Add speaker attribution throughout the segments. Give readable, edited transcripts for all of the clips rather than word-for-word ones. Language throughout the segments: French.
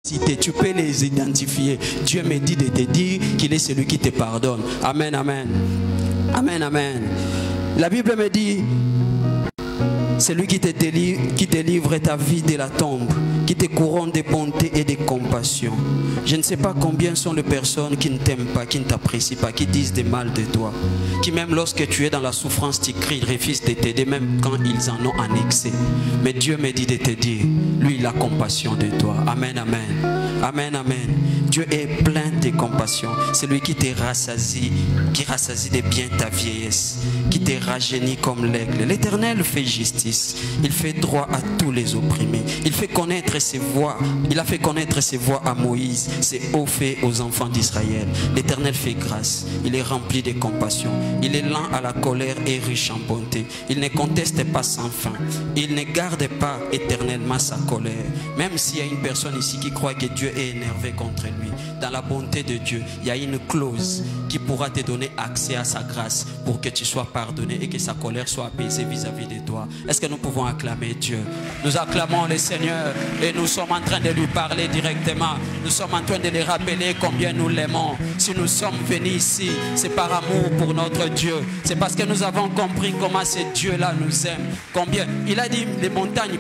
Speaker 1: tu peux les identifier. Dieu me dit de te dire qu'il est celui qui te pardonne. Amen, amen. Amen, amen. La Bible me dit, c'est lui qui te livre ta vie de la tombe, qui te couronne de bonté et de compassion. Je ne sais pas combien sont les personnes qui ne t'aiment pas, qui ne t'apprécient pas, qui disent des mal de toi, qui même lorsque tu es dans la souffrance, tu cries, refusent de t'aider, même quand ils en ont en excès. Mais Dieu me dit de te dire, lui il a compassion de toi. Amen, amen. Amen, amen. Dieu est plein de compassion. C'est lui qui te rassasie, qui rassasie de bien ta vieillesse, qui te rajeunit comme l'aigle. L'Éternel fait justice. Il fait droit à tous les opprimés. Il fait connaître ses voies. Il a fait connaître ses voies à Moïse, ses hauts faits aux enfants d'Israël. L'Éternel fait grâce. Il est rempli de compassion. Il est lent à la colère et riche en bonté. Il ne conteste pas sans fin. Il ne garde pas éternellement sa colère. Même s'il y a une personne ici qui croit que Dieu est énervé contre lui, dans la bonté de Dieu, il y a une clause qui pourra te donner accès à sa grâce pour que tu sois pardonné et que sa colère soit apaisée vis-à-vis de toi. Est-ce que nous pouvons acclamer Dieu? Nous acclamons le Seigneur et nous sommes en train de lui parler directement. Nous sommes en train de lui rappeler combien nous l'aimons. Si nous sommes venus ici, c'est par amour pour notre Dieu. C'est parce que nous avons compris comment ce Dieu-là nous aime. Combien il a dit les montagnes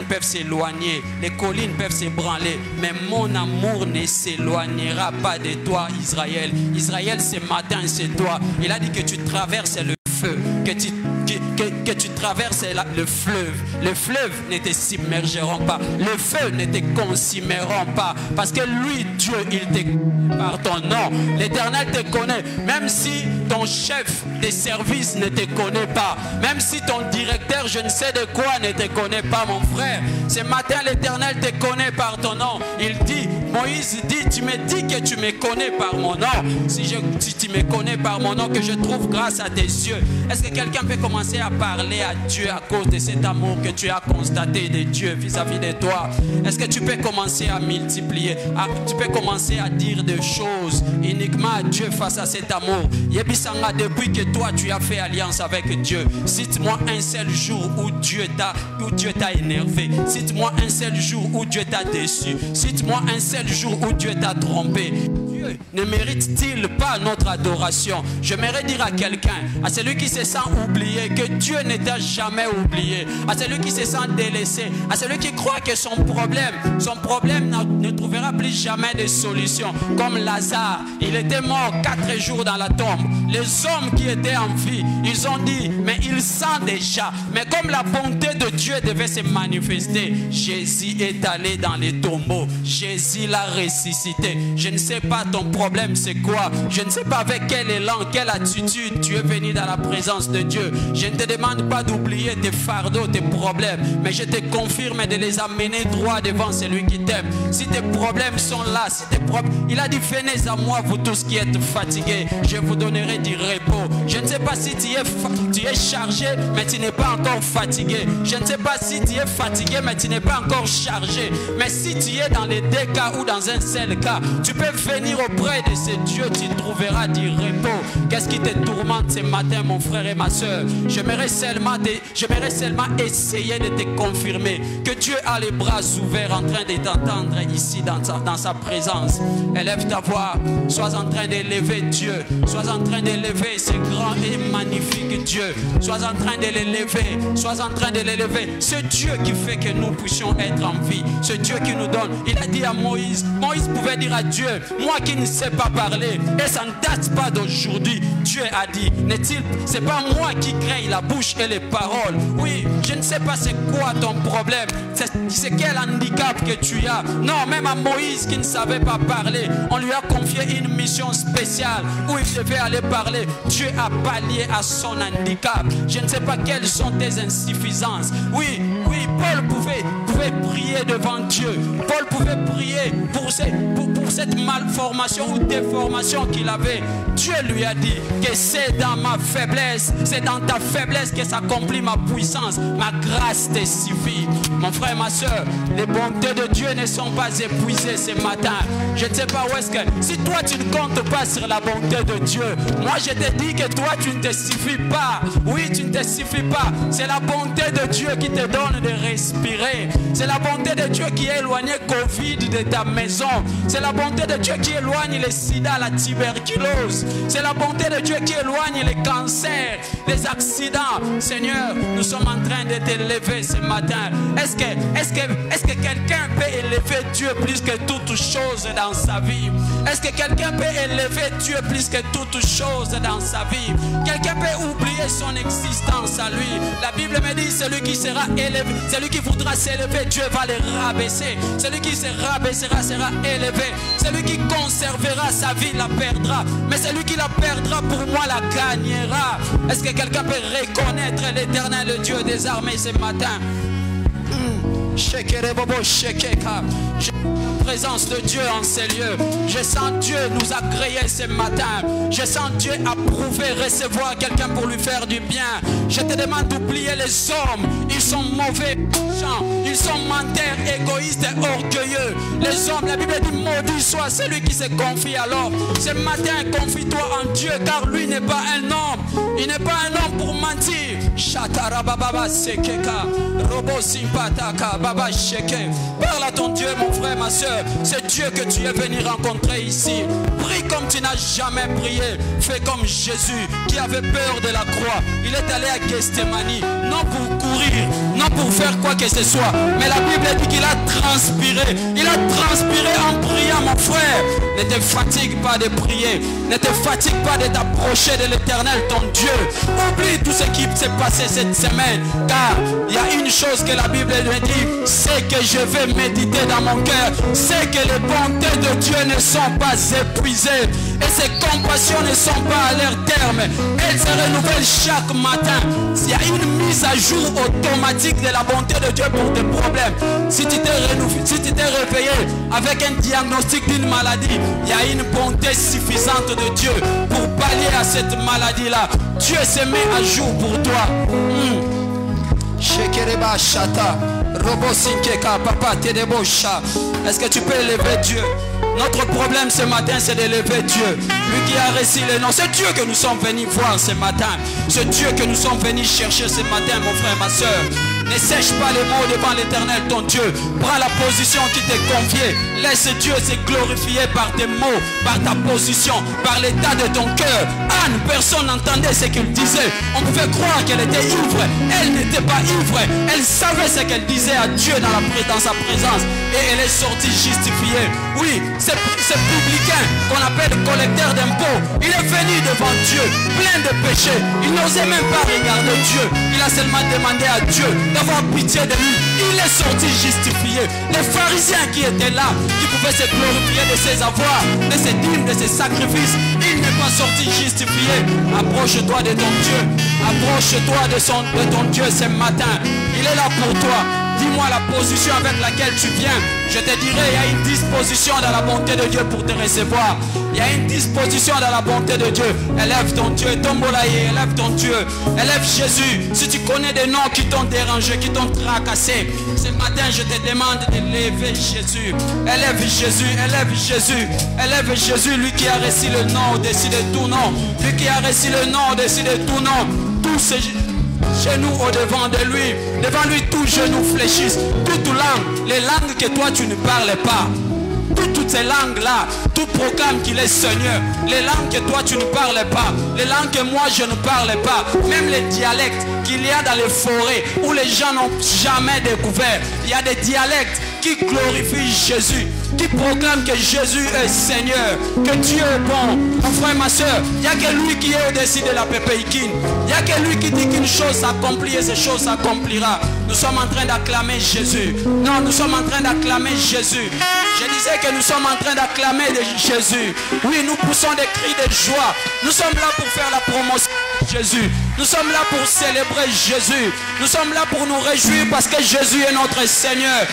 Speaker 1: peuvent s'éloigner, les collines peuvent s'ébranler, mais mon amour ne s'éloignera pas de toi, Israël. Israël, ce matin, c'est toi. Il a dit que tu traverses le feu, que tu traverses le fleuve. Le fleuve ne te submergeront pas. Le feu ne te consumeront pas. Parce que lui, Dieu, il te par ton nom. L'Éternel te connaît. Même si ton chef de service ne te connaît pas. Même si ton directeur, je ne sais de quoi, ne te connaît pas, mon frère. Ce matin, l'Éternel te connaît par ton nom. Il dit, Moïse dit, tu me dis que tu me connais par mon nom. Si tu me connais par mon nom, que je trouve grâce à tes yeux. Est-ce que quelqu'un peut commencer à parler à Dieu à cause de cet amour que tu as constaté de Dieu vis-à-vis de toi? Est-ce que tu peux commencer à multiplier? Tu peux commencer à dire des choses uniquement à Dieu face à cet amour. Yebisanga, depuis que toi tu as fait alliance avec Dieu, cite-moi un seul jour où Dieu t'a énervé. Cite-moi un seul jour où Dieu t'a déçu. Cite-moi un seul jour où Dieu t'a trompé. Dieu ne mérite-t-il pas notre adoration? J'aimerais dire à quelqu'un, à celui qui se sent oublié, que Dieu ne t'a jamais oublié. À celui qui se sent délaissé, à celui qui croit que son problème ne trouvera plus jamais de solution. Comme Lazare, il était mort 4 jours dans la tombe. Les hommes qui étaient en vie, ils ont dit, mais il sent déjà. Mais comme la bonté de Dieu devait se manifester, Jésus est allé dans les tombeaux. Jésus l'a ressuscité. Je ne sais pas ton problème c'est quoi. Je ne sais pas avec quel élan, quelle attitude tu es venu dans la présence de Dieu. Je ne te demande pas d'oublier tes fardeaux, tes problèmes, mais je te confirme de les amener droit devant celui qui t'aime. Si tes problèmes sont là, si tes problèmes, il a dit, venez à moi vous tous qui êtes fatigués, je vous donnerai du repos. Je ne sais pas si tu es chargé, mais tu n'es pas encore fatigué. Je ne sais pas si tu es fatigué, mais tu n'es pas encore chargé. Mais si tu es dans les deux cas ou dans un seul cas, tu peux venir auprès de ce Dieu, tu trouveras du repos. Qu'est-ce qui te tourmente ce matin, mon frère et ma soeur? J'aimerais seulement essayer de te confirmer que Dieu a les bras ouverts en train de t'entendre ici dans sa présence. Élève ta voix, sois en train d'élever Dieu, sois en train d'élever ce grand et magnifique Dieu, sois en train de l'élever, sois en train de l'élever. Ce Dieu qui fait que nous puissions être en vie, ce Dieu qui nous donne. Il a dit à Moïse, Moïse pouvait dire à Dieu, moi qui ne sais pas parler, et ça ne date pas d'aujourd'hui. Dieu a dit, c'est pas moi qui crée la bouche et les paroles. Oui, je ne sais pas c'est quoi ton problème, c'est quel handicap que tu as. Non, même à Moïse qui ne savait pas parler, on lui a confié une mission spéciale où il devait aller parler. Dieu a pallié à son handicap. Je ne sais pas quelles sont tes insuffisances. Oui, Paul pouvait prier devant Dieu. Paul pouvait prier pour cette malformation ou déformation qu'il avait. Dieu lui a dit que c'est dans ma faiblesse, c'est dans ta faiblesse que s'accomplit ma puissance. Ma grâce te suffit. Mon frère, ma soeur, les bontés de Dieu ne sont pas épuisées ce matin. Je ne sais pas où est-ce que... Si toi tu ne comptes pas sur la bonté de Dieu, moi je te dis que toi tu ne te suffis pas. Oui, tu ne te suffis pas. C'est la bonté de Dieu qui te donne de respirer. C'est la bonté de Dieu qui a éloigné Covid de ta maison. C'est la bonté de Dieu qui éloigne les sida, la tuberculose. C'est la bonté de Dieu qui éloigne les cancers, les accidents. Seigneur, nous sommes en train de t'élever ce matin. Est-ce que quelqu'un peut élever Dieu plus que toutes choses dans sa vie? Est-ce que quelqu'un peut élever Dieu plus que toutes choses dans sa vie? Quelqu'un peut oublier son existence à lui? La Bible me dit, celui qui sera élevé, celui qui voudra s'élever, Dieu va le rabaisser. Celui qui se rabaissera sera élevé. Celui qui conservera sa vie la perdra. Mais celui qui la perdra pour moi la gagnera. Est-ce que quelqu'un peut reconnaître l'Éternel Dieu des armées ce matin? Présence de Dieu en ces lieux. Je sens Dieu nous agréer ce matin. Je sens Dieu approuver, recevoir quelqu'un pour lui faire du bien. Je te demande d'oublier les hommes. Ils sont mauvais, ils sont menteurs, égoïstes et orgueilleux. Les hommes, la Bible dit maudit soit celui qui se confie alors. Ce matin, confie-toi en Dieu, car lui n'est pas un homme. Il n'est pas un homme pour mentir. Shatarababa sekeka, robo simpataka, baba sheke. Parle à ton Dieu, mon frère, ma soeur. C'est Dieu que tu es venu rencontrer ici. Prie comme tu n'as jamais prié. Fais comme Jésus qui avait peur de la croix. Il est allé à Gethsémani, non pour courir, non pour faire quoi que ce soit, mais la Bible dit qu'il a transpiré. Il a transpiré en priant, mon frère. Ne te fatigue pas de prier. Ne te fatigue pas de t'approcher de l'Éternel, ton Dieu. Oublie tout ce qui s'est passé cette semaine, car il y a une chose que la Bible me dit, c'est que je vais méditer dans mon cœur. C'est que les bontés de Dieu ne sont pas épuisées et ses compassions ne sont pas à leur terme. Elles se renouvellent chaque matin. Il y a une mise à jour automatique de la bonté de Dieu pour tes problèmes. Si tu t'es réveillé avec un diagnostic d'une maladie, il y a une bonté suffisante de Dieu pour pallier à cette maladie-là. Dieu se met à jour pour toi. Shekereba Shata, Robo Sinkeka, Papa Tedebosha. Est-ce que tu peux élever Dieu? Notre problème ce matin, c'est d'élever Dieu. Lui qui a réussi le nom. C'est Dieu que nous sommes venus voir ce matin. C'est Dieu que nous sommes venus chercher ce matin, mon frère, ma soeur. Ne sèche pas les mots devant l'Éternel, ton Dieu. Prends la position qui t'est confiée. Laisse Dieu se glorifier par tes mots, par ta position, par l'état de ton cœur. Anne, personne n'entendait ce qu'il disait. On pouvait croire qu'elle était ivre. Elle n'était pas ivre. Elle savait ce qu'elle disait à Dieu dans sa présence. Et elle est sortie justifiée. Oui, c'est publicain qu'on appelle collecteur d'impôts. Il est venu devant Dieu, plein de péchés. Il n'osait même pas regarder Dieu. Il a seulement demandé à Dieu d'avoir pitié de lui. Il est sorti justifié. Les pharisiens qui étaient là, qui pouvaient se glorifier de ses avoirs, de ses dîmes, de ses sacrifices, il n'est pas sorti justifié. Approche-toi de ton Dieu. Approche-toi de ton Dieu ce matin. Il est là pour toi. Dis-moi la position avec laquelle tu viens. Je te dirai, il y a une disposition dans la bonté de Dieu pour te recevoir. Il y a une disposition dans la bonté de Dieu. Élève ton Dieu, tombolaye, élève ton Dieu. Élève Jésus. Si tu connais des noms qui t'ont dérangé, qui t'ont tracassé, ce matin je te demande d'élever Jésus. Élève Jésus, élève Jésus. Élève Jésus, lui qui a reçu le nom au-dessus de tout nom. Lui qui a reçu le nom au-dessus de tout nom. Tous ces genoux au devant de lui. Devant lui, tous genoux fléchissent. Toutes langues, les langues que toi tu ne parles pas. Toutes ces langues-là, tout proclame qu'il est Seigneur. Les langues que toi tu ne parles pas, les langues que moi je ne parle pas, même les dialectes qu'il y a dans les forêts où les gens n'ont jamais découvert. Il y a des dialectes qui glorifient Jésus, qui proclament que Jésus est Seigneur, que Dieu est bon. Mon frère, ma soeur, il n'y a que lui qui est au-dessus de la pépéikine. Il n'y a que lui qui dit qu'une chose s'accomplit et cette chose s'accomplira. Nous sommes en train d'acclamer Jésus. Non, nous sommes en train d'acclamer Jésus. Je disais que nous sommes en train d'acclamer Jésus. Oui, nous poussons des cris de joie. Nous sommes là pour faire la promotion de Jésus. Nous sommes là pour célébrer Jésus. Nous sommes là pour nous réjouir parce que Jésus est notre Seigneur.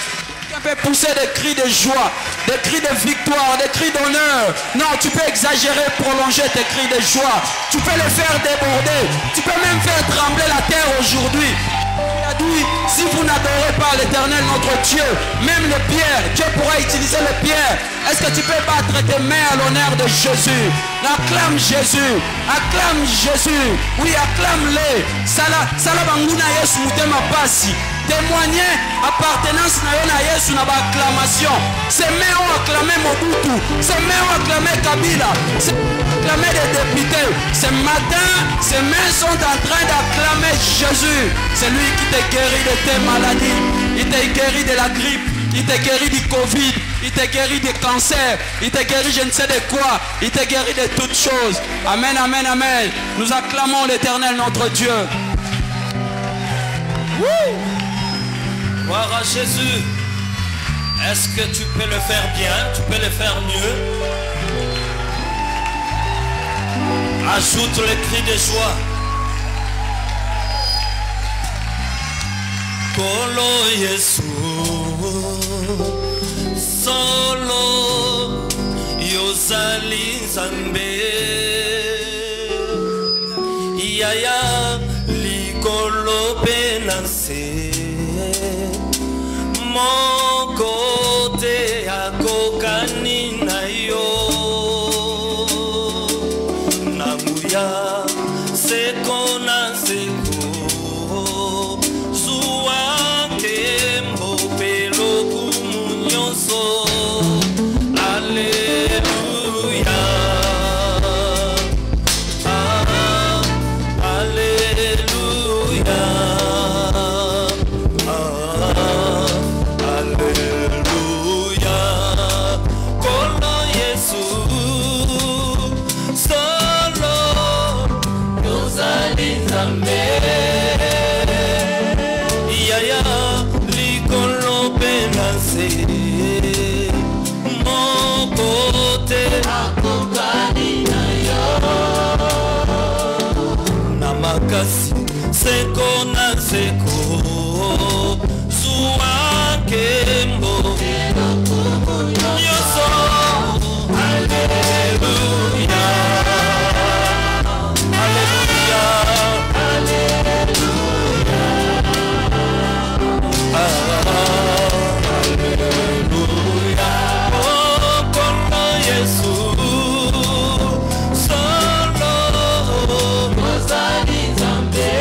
Speaker 1: Tu peux pousser des cris de joie, des cris de victoire, des cris d'honneur. Non, tu peux exagérer, prolonger tes cris de joie. Tu peux les faire déborder. Tu peux même faire trembler la terre aujourd'hui. Il a dit, si vous n'adorez pas l'Éternel notre Dieu, même les pierres, Dieu pourra utiliser les pierres. Est-ce que tu peux battre tes mains à l'honneur de Jésus? Acclame Jésus, acclame Jésus. Oui, acclame-le. Sala banguna yesu mutema pasi. témoigner appartenance na Yesu na acclamation. C'est même on acclamer Mobutu, c'est même on acclamer Kabila, c'est acclamer les députés. Ce matin, ces mains sont en train d'acclamer Jésus. C'est lui qui te guérit de tes maladies, il te guérit de la grippe, il te guérit du Covid, il te guérit du cancer, il te guérit je ne sais de quoi, il te guérit de toutes choses. Amen, amen, amen. Nous acclamons l'Éternel notre Dieu.
Speaker 2: Gloire à Jésus. Est-ce que tu peux le faire bien? Tu peux le faire mieux? Ajoute le cri de joie. Kolo Yesu solo yozali Nzambe yaya likolo penanse moko te akokani na yo namuya seko na seko zuwa kembo pelo kumunyoso Alléluia. Seko na seko zuwa kembo nyoso Alléluia Alléluia Alléluia Oh kono Yesu solo ozali Nzambe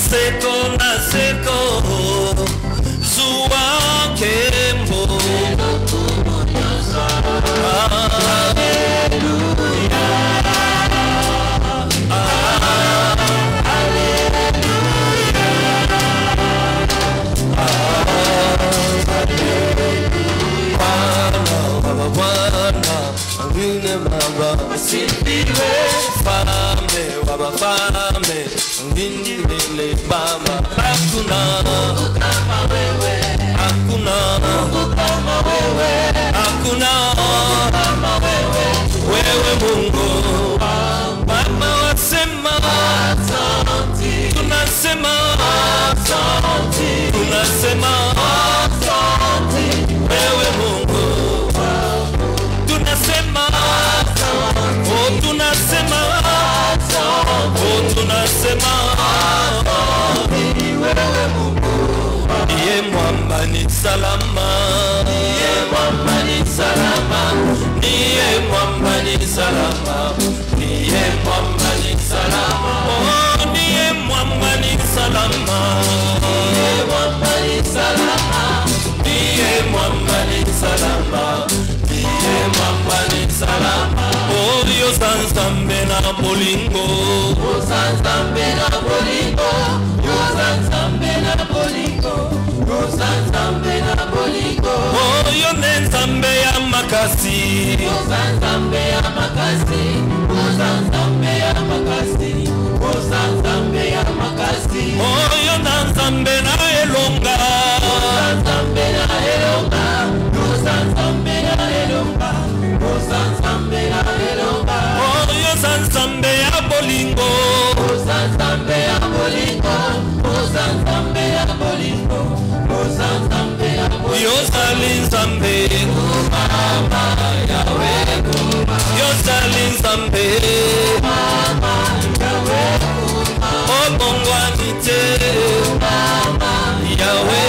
Speaker 2: seko na seko zuwa kembo Alléluia Sipiwe fame wabafame ngindile baba hakuna kama wewe hakuna kama wewe hakuna kama wewe wewe Mungu Baba wasema asante tunasema asante tunasema asante wewe Mungu tunasema oh tunasema oh tunasema wewe Mungu ndiye mwamba ni salama ndiye mwamba ni salama ndiye mwamba ni salama ndiye mwamba ni salama oh ndiye mwamba ni salama ndiye mwamba ni salama ndiye mwamba ni salama ndiye mwamba ni salama oh Dios Nzambe na bolingo Dios Nzambe na bolingo Dios Nzambe na bolingo Dios Nzambe na bolingo oh yo Nzambe ya makasi Dios Nzambe ya makasi Dios Nzambe ya makasi Dios Nzambe ya makasi oh yo Nzambe na elonga Dios Nzambe na elonga Dios Nzambe na elonga Dios Nzambe na elonga oh yo Nzambe ya bolingo Dios Nzambe ya bolingo Dios Nzambe ya bolingo Dios Nzambe ya bolingo Dios Nzambe mama yawe Dios Nzambe mama yawe oh bongwanite mama yawe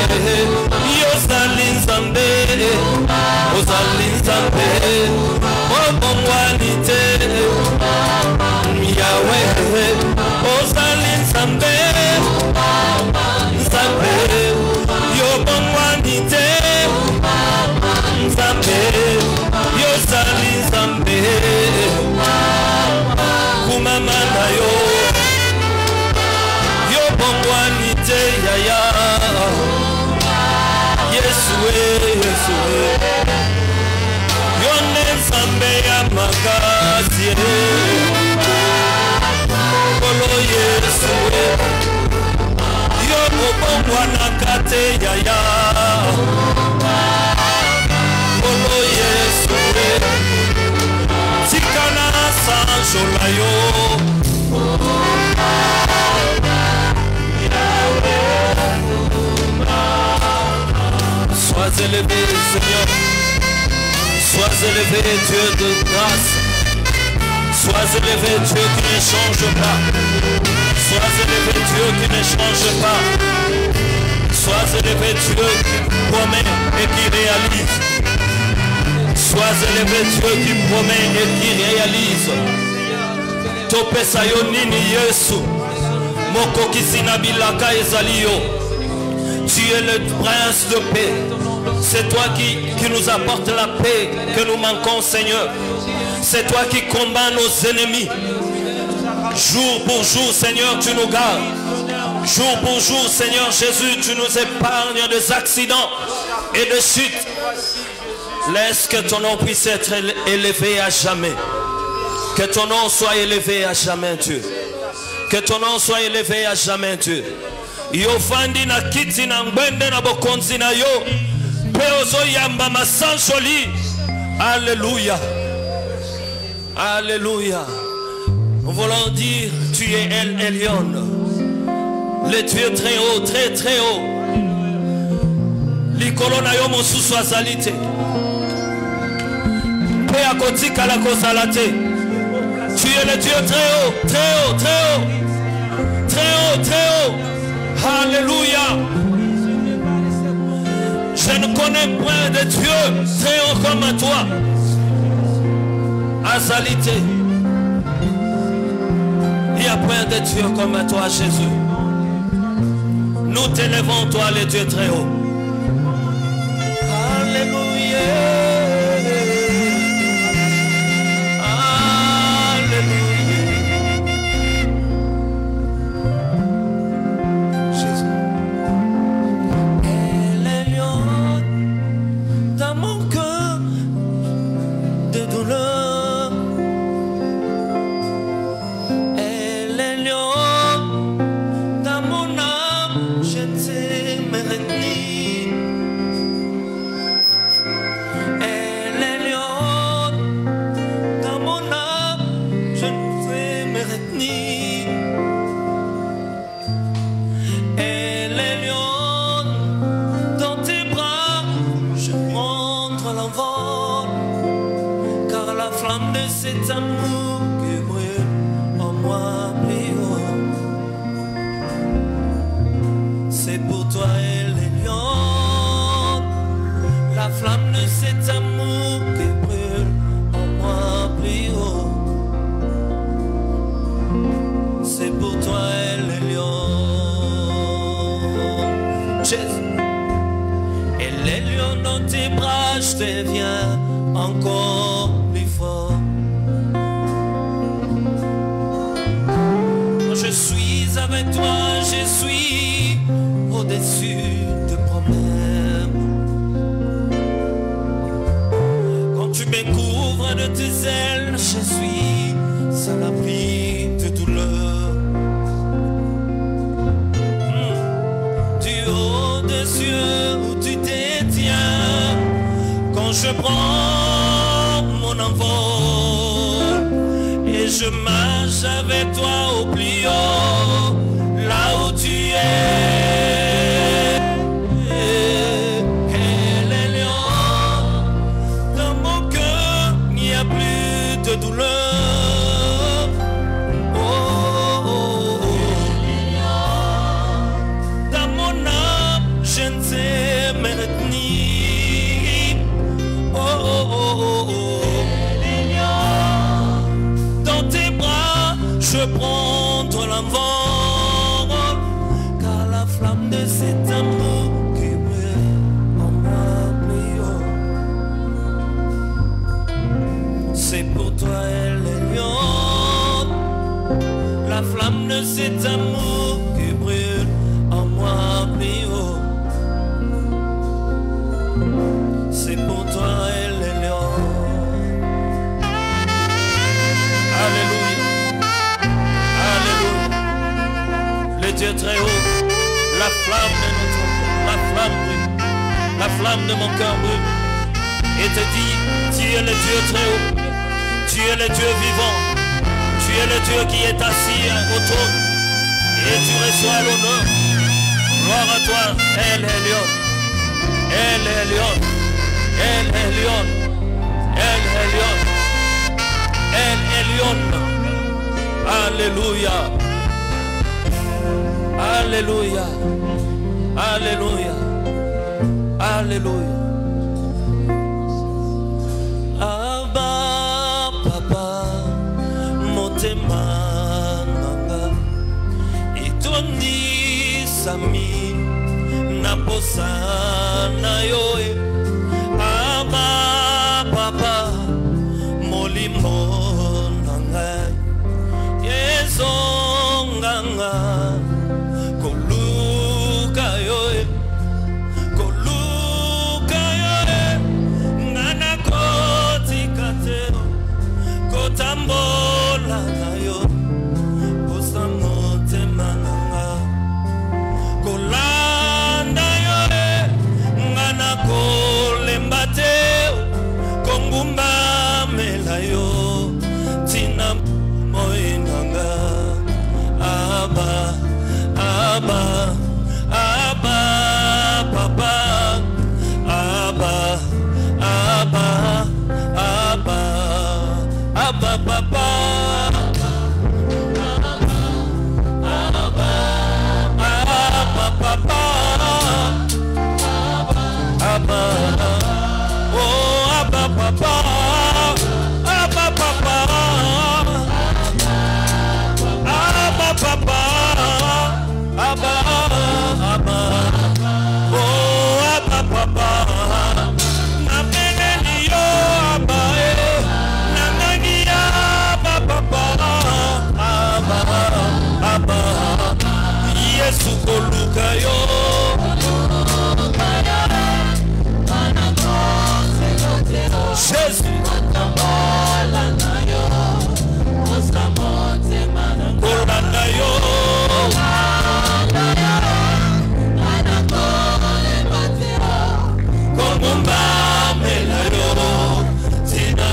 Speaker 2: Nzambe ya makasi Kolo Yesu Yo mobongwa na kate yaya Kolo Yesu Tikana sanjola yo Sois élevé, Seigneur. Sois élevé, Dieu de grâce. Sois élevé, Dieu qui ne change pas. Sois élevé, Dieu qui ne change pas. Sois élevé, Dieu qui promet et qui réalise. Sois élevé, Dieu qui promet et qui réalise. Topesa yo nini Yesu. Moko kisina bilaka ezalio. Tu es le prince de paix. C'est toi qui nous apporte la paix que nous manquons, Seigneur. C'est toi qui combats nos ennemis. Jour pour jour, Seigneur, tu nous gardes. Jour pour jour, Seigneur Jésus, tu nous épargnes des accidents et de chutes. Laisse que ton nom puisse être élevé à jamais. Que ton nom soit élevé à jamais, Dieu. Que ton nom soit élevé à jamais, Dieu. Yofandi na kiti na ngwende na bokonzi na yo Peozo yamba masanjoli. Alléluia. Alléluia. Nous voulons dire tu es El Elyon, le Dieu très haut, très très haut. Likolo na yo mosusu azalite Pe akotika la kozalate. Tu es le Dieu très haut, très haut, très haut, très haut, très haut. Alléluia. Je ne connais point de Dieu très haut comme toi. Azalité. Il n'y a point de Dieu comme toi, Jésus. Nous t'élevons, toi, le Dieu très haut. Alléluia.
Speaker 3: Cet amour qui brûle en moi plus haut. C'est pour toi Elyon, la flamme de cet amour qui brûle en moi plus haut. C'est pour toi Elyon, Jésus. Et l'Elyon dans tes bras je deviens encore plus fort. Je suis avec toi, je suis au-dessus de problèmes. Quand tu me couvres de tes ailes, je suis sans l'abri de douleur. Du haut des cieux où tu détiens, quand je prends mon envol et je marche avec toi au plus haut, là où tu es. Elle est lion, dans mon cœur, il n'y a plus de douleur. Oh, oh, oh. Dans mon âme, je ne sais me retenir. Oh, oh, oh, oh, oh. Je prends l'envol, car la flamme de cet amour qui brûle en moi plus haut. C'est pour toi Elyon, la flamme de cet amour qui brûle en moi plus haut. C'est pour toi Elyon. Dieu très haut. La flamme de notre cœur, la flamme brûle. La flamme de mon cœur brûle. Et te dit, tu es le Dieu très haut. Tu es le Dieu vivant. Tu es le Dieu qui est assis au trône. Et tu reçois l'honneur. Gloire à toi, El Elyon. El Elyon. El Elyon. El Elyon. El Elyon. Alléluia. Alléluia. Alléluia. Alléluia. Abba papa motema nanga itondi sami na posa na yoe. Abba papa molimo nanga yezonganga koluka yoe. Tambola na yo osamo temananga kolanda yo ngana kolembate kongumba mela yo tina moinanga aba aba aba papa aba aba aba Abba papa Abba papa Abba oh Abba papa Abba papa Abba papa Abba Abba oh Abba papa Yesu koluka yo Jésus kolanda yo komumba mela yo tina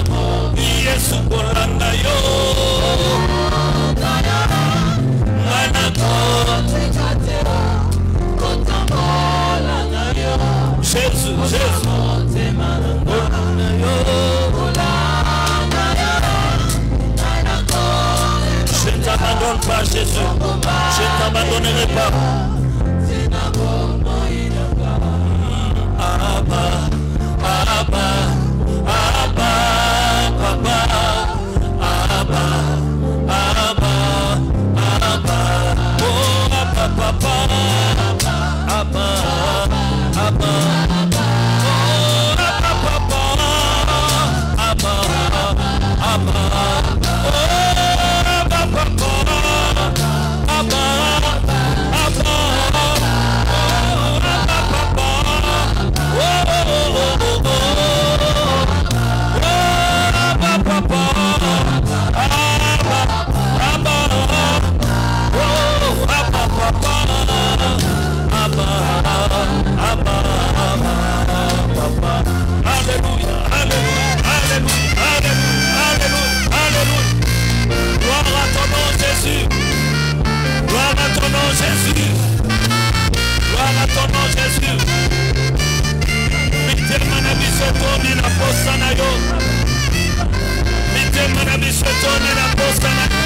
Speaker 3: Yesu kolanda yo Jésus, Jésus, je ne t'abandonne pas, Jésus. Je ne t'abandonnerai pas. Abba, Abba, Abba, Papa, Abba, Abba, Abba, oh Abba, Papa, Abba, Abba. Jésus, gloire à ton nom Jésus. Mitema na biso toni na posa na yo. Mitema na biso toni na posa na yo.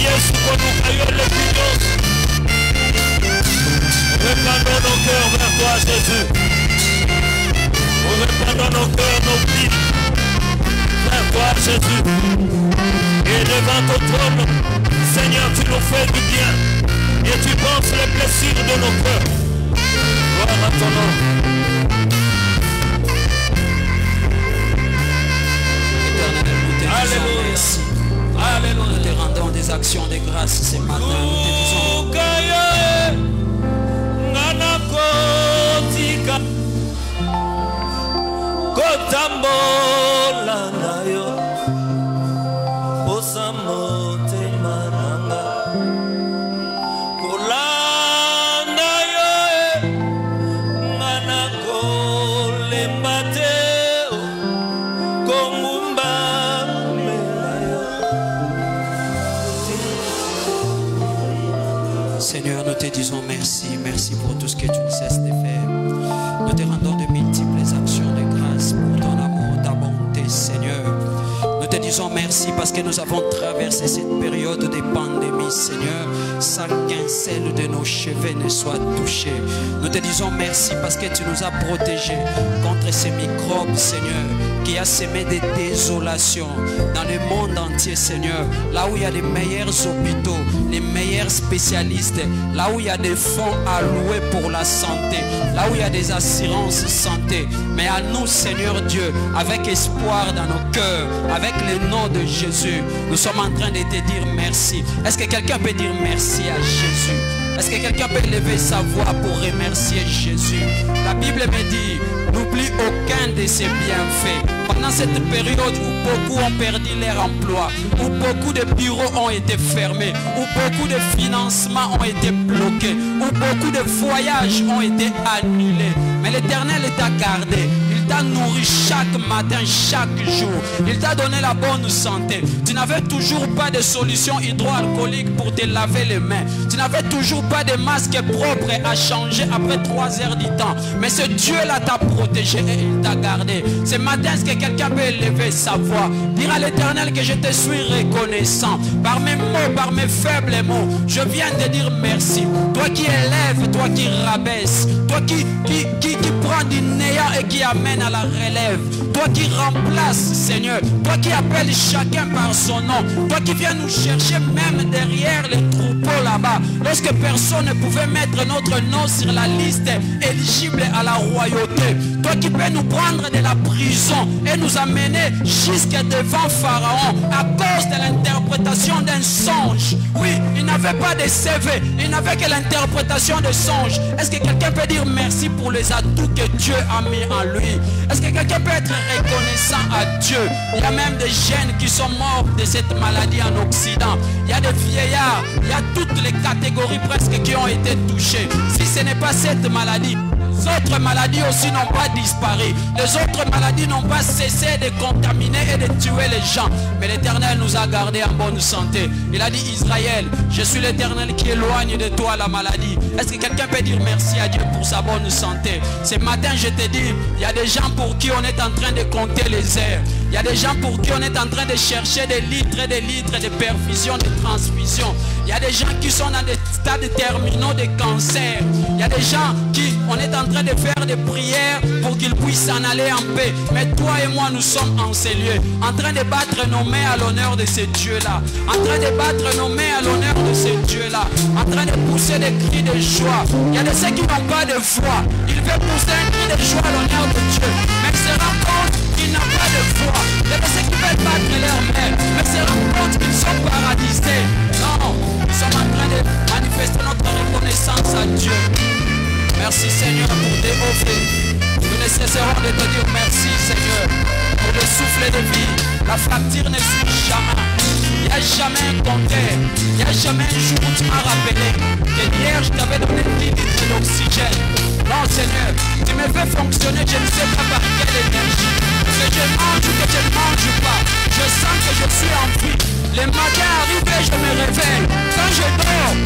Speaker 3: Yesu koluka yo le pidos. Répandons nos cœurs vers toi Jésus. Répandons nos cœurs, nos vies vers toi Jésus. Et devant ton trône, Seigneur, tu nous fais du bien et tu penses les blessures de nos cœurs. Gloire à ton nom.
Speaker 1: Éternel, nous te disons merci. Alléluia. Nous te rendons des actions de grâce ce matin. Nous te disons Seigneur, nous te disons merci, merci pour tout ce que tu ne cesses de faire. Nous te rendons de multiples actions de grâce pour ton amour, ta bonté, Seigneur. Nous te disons merci parce que nous avons traversé cette période de pandémie, Seigneur, sans qu'un seul de nos cheveux ne soit touché. Nous te disons merci parce que tu nous as protégés contre ces microbes, Seigneur, qui a semé des désolations dans le monde entier, Seigneur. Là où il y a les meilleurs hôpitaux, les meilleurs spécialistes, là où il y a des fonds alloués pour la santé, là où il y a des assurances santé. Mais à nous, Seigneur Dieu, avec espoir dans nos cœurs, avec le nom de Jésus, nous sommes en train de te dire merci. Est-ce que quelqu'un peut dire merci à Jésus? Est-ce que quelqu'un peut lever sa voix pour remercier Jésus? La Bible me dit, n'oublie aucun de ses bienfaits. Pendant cette période où beaucoup ont perdu leur emploi, où beaucoup de bureaux ont été fermés, où beaucoup de financements ont été bloqués, où beaucoup de voyages ont été annulés. Mais l'Éternel t'a gardé. Il t'a nourri chaque matin, chaque jour. Il t'a donné la bonne santé. Tu n'avais toujours pas de solution hydroalcoolique pour te laver les mains. Tu n'avais toujours pas de masque propre à changer après 3 heures du temps. Mais ce Dieu-là t'a protégé et il t'a gardé. Ce matin, est-ce que quelqu'un peut élever sa voix? Dire à l'Éternel que je te suis reconnaissant. Par mes mots, par mes faibles mots, je viens de dire merci. Toi qui élèves, toi qui rabaisse, toi qui prend du néant et qui amène à la relève, toi qui remplace, Seigneur, toi qui appelle chacun par son nom, toi qui viens nous chercher même derrière les troupeaux là-bas, lorsque personne ne pouvait mettre notre nom sur la liste éligible à la royauté, toi qui peux nous prendre de la prison et nous amener jusqu'à devant Pharaon à cause de l'interprétation d'un songe. Oui, il n'avait pas de CV, il n'avait que l'interprétation de songe. Est-ce que quelqu'un peut dire merci pour les atouts que Dieu a mis en lui? Est-ce que quelqu'un peut être reconnaissant à Dieu? Il y a même des jeunes qui sont morts de cette maladie en Occident. Il y a des vieillards, il y a toutes les catégories presque qui ont été touchées. Si ce n'est pas cette maladie, les autres maladies aussi n'ont pas disparu. Les autres maladies n'ont pas cessé de contaminer et de tuer les gens. Mais l'Éternel nous a gardés en bonne santé. Il a dit, Israël, je suis l'Éternel qui éloigne de toi la maladie. Est-ce que quelqu'un peut dire merci à Dieu pour sa bonne santé? Ce matin, je te dis, il y a des gens pour qui on est en train de compter les heures. Il y a des gens pour qui on est en train de chercher des litres et des litres de perfusion, de transfusion. Il y a des gens qui sont dans des stades terminaux de cancer. Il y a des gens qui, on est en train de faire des prières pour qu'ils puissent s'en aller en paix. Mais toi et moi, nous sommes en ces lieux, en train de battre nos mains à l'honneur de ces dieux-là, en train de battre nos mains à l'honneur de ces dieux-là, en train de pousser des cris de joie. Il y a de ceux qui n'ont pas de foi. Ils veulent pousser un cri de joie à l'honneur de Dieu, mais ils se rendent compte qu'ils n'ont pas de foi. Il y a de ceux qui veulent battre leurs mains, mais ils se rendent compte qu'ils sont paradisés. Non, nous sommes en train de manifester notre reconnaissance à Dieu. Merci Seigneur pour tes hauts faits. Nous ne cesserons de te dire merci Seigneur pour le souffle de vie. La fracture ne suit jamais. Il n'y a jamais un compteur. Il n'y a jamais un jour où tu m'as rappelé que hier je t'avais donné 10 litres d'oxygène. Non Seigneur, tu me fais fonctionner, je ne sais pas par quelle énergie. Que je mange ou que je ne mange pas, je sens que je suis en vie. Les matins arrivent et je me réveille. Quand je dors,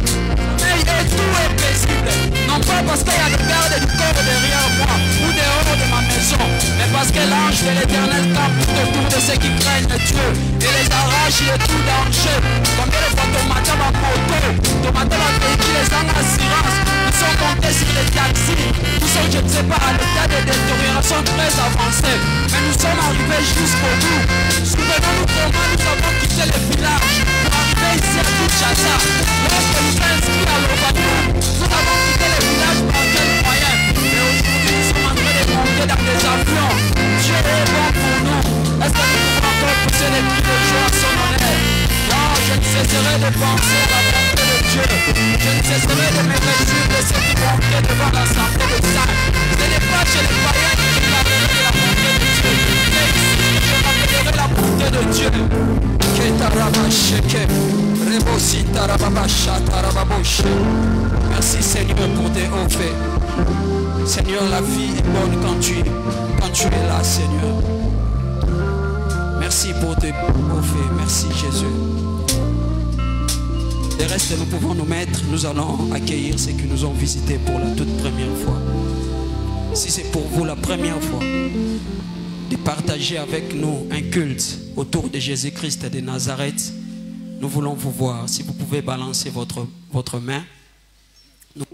Speaker 1: et tout est paisible. Non pas parce qu'il y a des gardes du corps derrière moi ou dehors de ma maison, mais parce que l'ange de l'Éternel campe autour de ceux qui craignent Dieu et les arrache de tout danger. Combien de fois ton matin va moto, ton matin va véhicule les en assurance, ils sont montés sur les taxis, ils sont, je ne sais pas, à l'état de détérioration très avancé. Mais nous sommes arrivés jusqu'au bout. Souvenons-nous comment nous avons quitté le village pour arriver ici à Kinshasa. Lorsque nous sommes inscrits à l'Obatou, nous avons quitté le village par quel moyen? Mais aujourd'hui, nous sommes en train de monter dans des avions. Dieu est bon pour nous. Est-ce que nous pouvons encore pousser les cris de joie à son honneur? Non, je ne cesserai de penser à la bonté de Dieu. Je ne cesserai de me réjouir de cette bonté devant la santé des saints. Ce n'est pas chez les païens que je parlerai de la bonté de Dieu. Mais ici, je rappellerai la bonté de Dieu. Merci Seigneur pour tes hauts faits. Seigneur, la vie est bonne quand tu es là, Seigneur. Merci pour tes beaux faits. Merci Jésus. Le reste, nous pouvons nous mettre. Nous allons accueillir ceux qui nous ont visités pour la toute première fois. Si c'est pour vous la première fois de partager avec nous un culte autour de Jésus-Christ de Nazareth, nous voulons vous voir. Si vous pouvez balancer votre main, nous,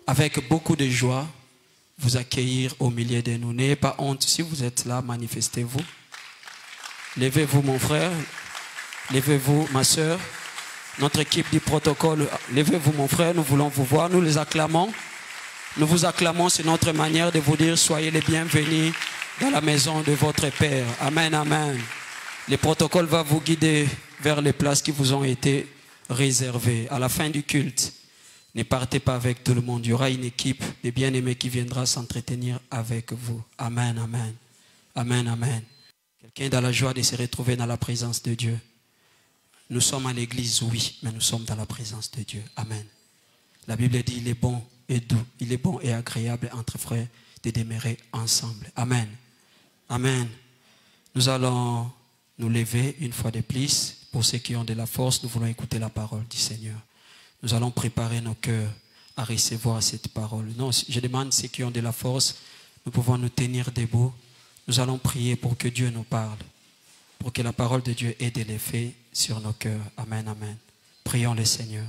Speaker 1: avec beaucoup de joie, vous accueillir au milieu de nous. N'ayez pas honte. Si vous êtes là, manifestez-vous. Levez-vous mon frère. Levez-vous ma soeur. Notre équipe du protocole, levez-vous mon frère, nous voulons vous voir, nous les acclamons. Nous vous acclamons, c'est notre manière de vous dire soyez les bienvenus dans la maison de votre Père. Amen, amen. Le protocole va vous guider vers les places qui vous ont été réservées. À la fin du culte, ne partez pas avec tout le monde. Il y aura une équipe de bien-aimés qui viendra s'entretenir avec vous. Amen, amen. Amen, amen. Quelqu'un dans la joie de se retrouver dans la présence de Dieu. Nous sommes à l'église, oui, mais nous sommes dans la présence de Dieu. Amen. La Bible dit, il est bon et doux, il est bon et agréable entre frères de demeurer ensemble. Amen. Amen. Nous allons nous lever une fois de plus. Pour ceux qui ont de la force, nous voulons écouter la parole du Seigneur. Nous allons préparer nos cœurs à recevoir cette parole. Non, je demande ceux qui ont de la force, nous pouvons nous tenir debout. Nous allons prier pour que Dieu nous parle, pour que la parole de Dieu ait de l'effet sur nos cœurs. Amen, amen. Prions le Seigneur.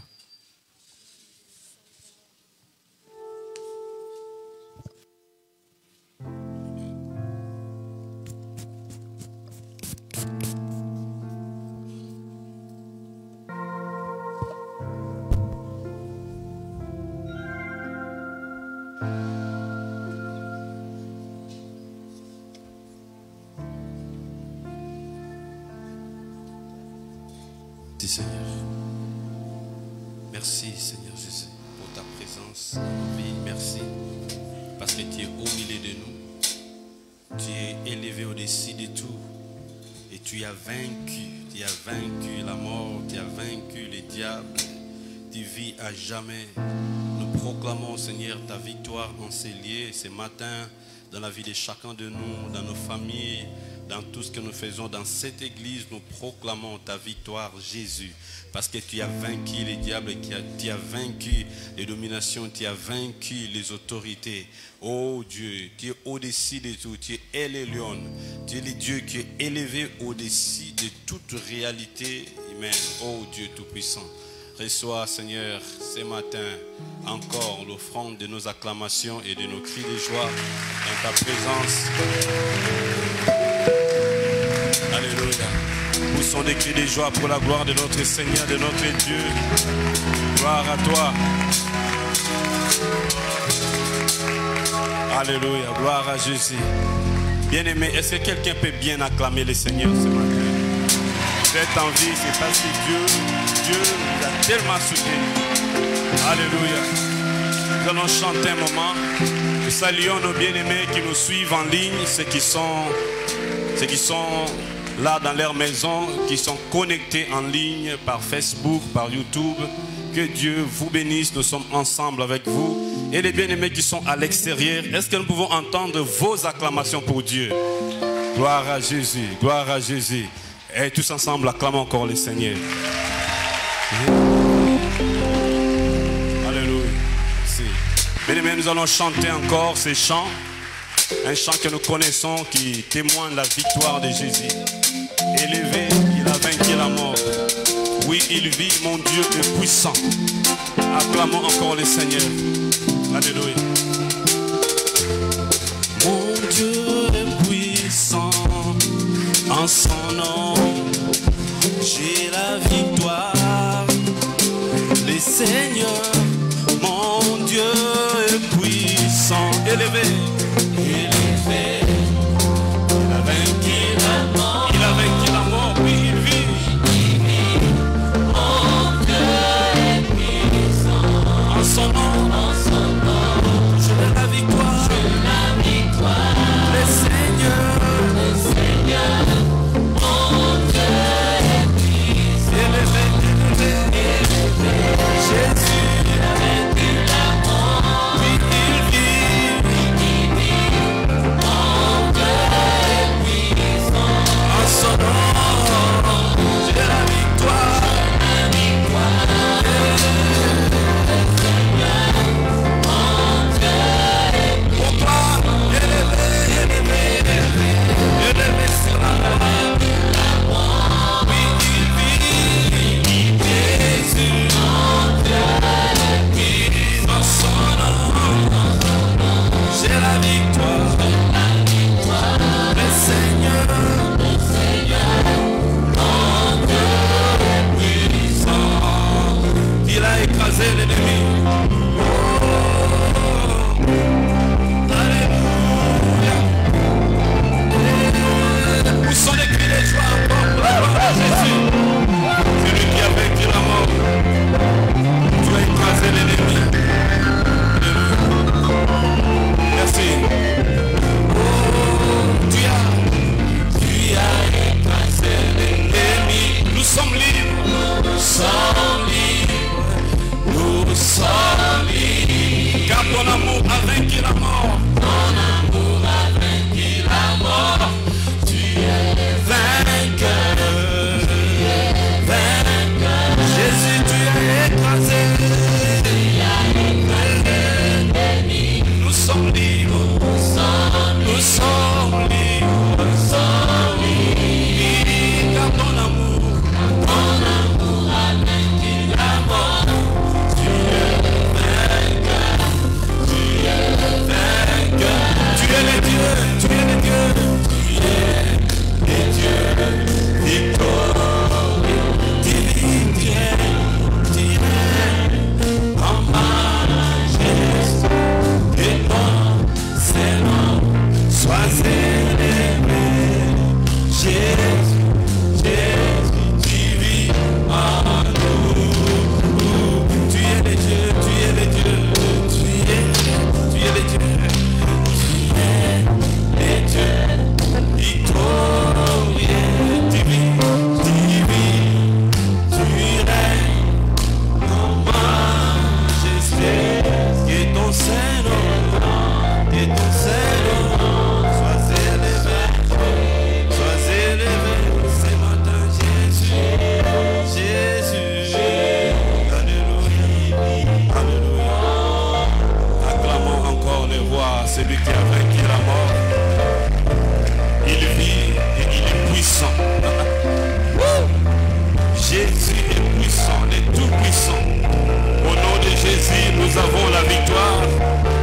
Speaker 4: Merci Seigneur. Merci Seigneur Jésus pour ta présence dans nos vies. Merci parce que tu es au milieu de nous. Tu es élevé au-dessus de tout. Et tu as vaincu la mort, tu as vaincu le diable. Tu vis à jamais. Nous proclamons Seigneur ta victoire en ces lieux ce matin dans la vie de chacun de nous, dans nos familles. Dans tout ce que nous faisons dans cette église, nous proclamons ta victoire, Jésus. Parce que tu as vaincu les diables, tu as vaincu les dominations, tu as vaincu les autorités. Oh Dieu, tu es au-dessus de tout, tu es le lion. Tu es le Dieu qui est élevé au-dessus de toute réalité humaine. Oh Dieu Tout-Puissant. Reçois, Seigneur, ce matin, encore l'offrande de nos acclamations et de nos cris de joie dans ta présence. Alléluia. Poussons des cris de joie pour la gloire de notre Seigneur, de notre Dieu. Gloire à toi. Alléluia. Gloire à Jésus. Bien-aimé, est-ce que quelqu'un peut bien acclamer le Seigneur ce matin? Vous êtes en vie, c'est parce que Dieu nous a tellement soutenus. Alléluia. Nous allons chanter un moment. Nous saluons nos bien-aimés qui nous suivent en ligne, ceux qui sont là dans leur maison, qui sont connectés en ligne par Facebook, par YouTube. Que Dieu vous bénisse, nous sommes ensemble avec vous. Et les bien-aimés qui sont à l'extérieur, est-ce que nous pouvons entendre vos acclamations pour Dieu? Gloire à Jésus, gloire à Jésus. Et tous ensemble, acclamons encore le Seigneur. Alléluia. Bien-aimés, nous allons chanter encore ces chants. Un chant que nous connaissons qui témoigne de la victoire de Jésus. Élevé, il a vaincu la mort. Oui, il vit, mon Dieu est puissant. Acclamons encore le Seigneur. Alléluia. Mon Dieu est puissant. En son nom, j'ai la victoire. Le Seigneur, mon Dieu est puissant. Élevé. Élevé, il a vaincu la mort. Il a vaincu la mort, oui, il vit. Il vit. Mon Dieu est puissant. En son nom, j'ai la victoire. J'ai la victoire. Le Seigneur, mon Dieu est puissant. Élevé, élevé, élevé. Jésus.
Speaker 2: sommes libres, nous sommes libres.
Speaker 4: Car ton amour a vaincu la mort.
Speaker 2: Ton amour a vaincu la mort. Tu es vainqueur. Tu es vainqueur.
Speaker 4: Jésus, tu es écrasé.
Speaker 2: Tu as écrasé l'ennemi.
Speaker 4: Nous sommes libres.
Speaker 2: Nous sommes libres.
Speaker 4: Nous sommes libres. Car ton amour
Speaker 2: a vaincu la mort. Tu es vainqueur. Tu es vainqueur.
Speaker 4: tu es le Dieu. Tu es le Dieu.
Speaker 2: Tu es le Dieu victorieux. Divin, tu es en majesté. Et ton Seigneur soit élevé. Jésus, Jésus, tu vis en nous.
Speaker 4: Tu es le Dieu. Tu es le Dieu. Tu es le Dieu.
Speaker 2: Tu es le Dieu victorieux. Divin, divin, tu règnes en majesté.
Speaker 4: Et ton Seigneur. Et ton Seigneur. Sois élevé. Sois élevé. Ce matin, Jésus. Jésus. Alléluia. Alléluia. Acclamons encore le roi, celui qui a vaincu la mort. Il vit et il est puissant. Jésus est puissant, il est tout puissant. Au nom de Jésus, nous avons la victoire.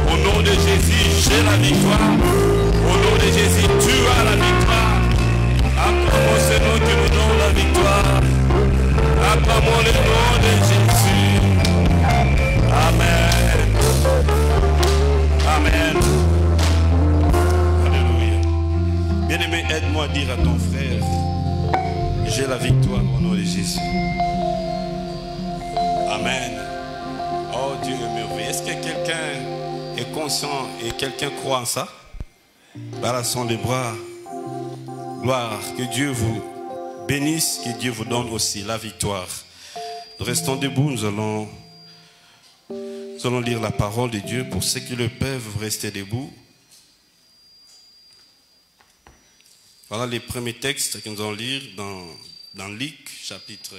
Speaker 4: Au nom de Jésus, j'ai la victoire. Au nom de Jésus, tu as la victoire. Acclamons ce nom qui nous donne la victoire. Acclamons le nom de Jésus. Amen. Amen. Alléluia. Bien-aimé, aide-moi à dire à ton frère, j'ai la victoire au nom de Jésus. Amen. Oh, Dieu est merveilleux. Est-ce que quelqu'un est conscient et quelqu'un croit en ça? Balassons les bras. Gloire. Que Dieu vous bénisse, que Dieu vous donne aussi la victoire. Nous restons debout, nous allons lire la parole de Dieu. Pour ceux qui le peuvent, rester debout. Voilà les premiers textes que nous allons lire dans Luc, chapitre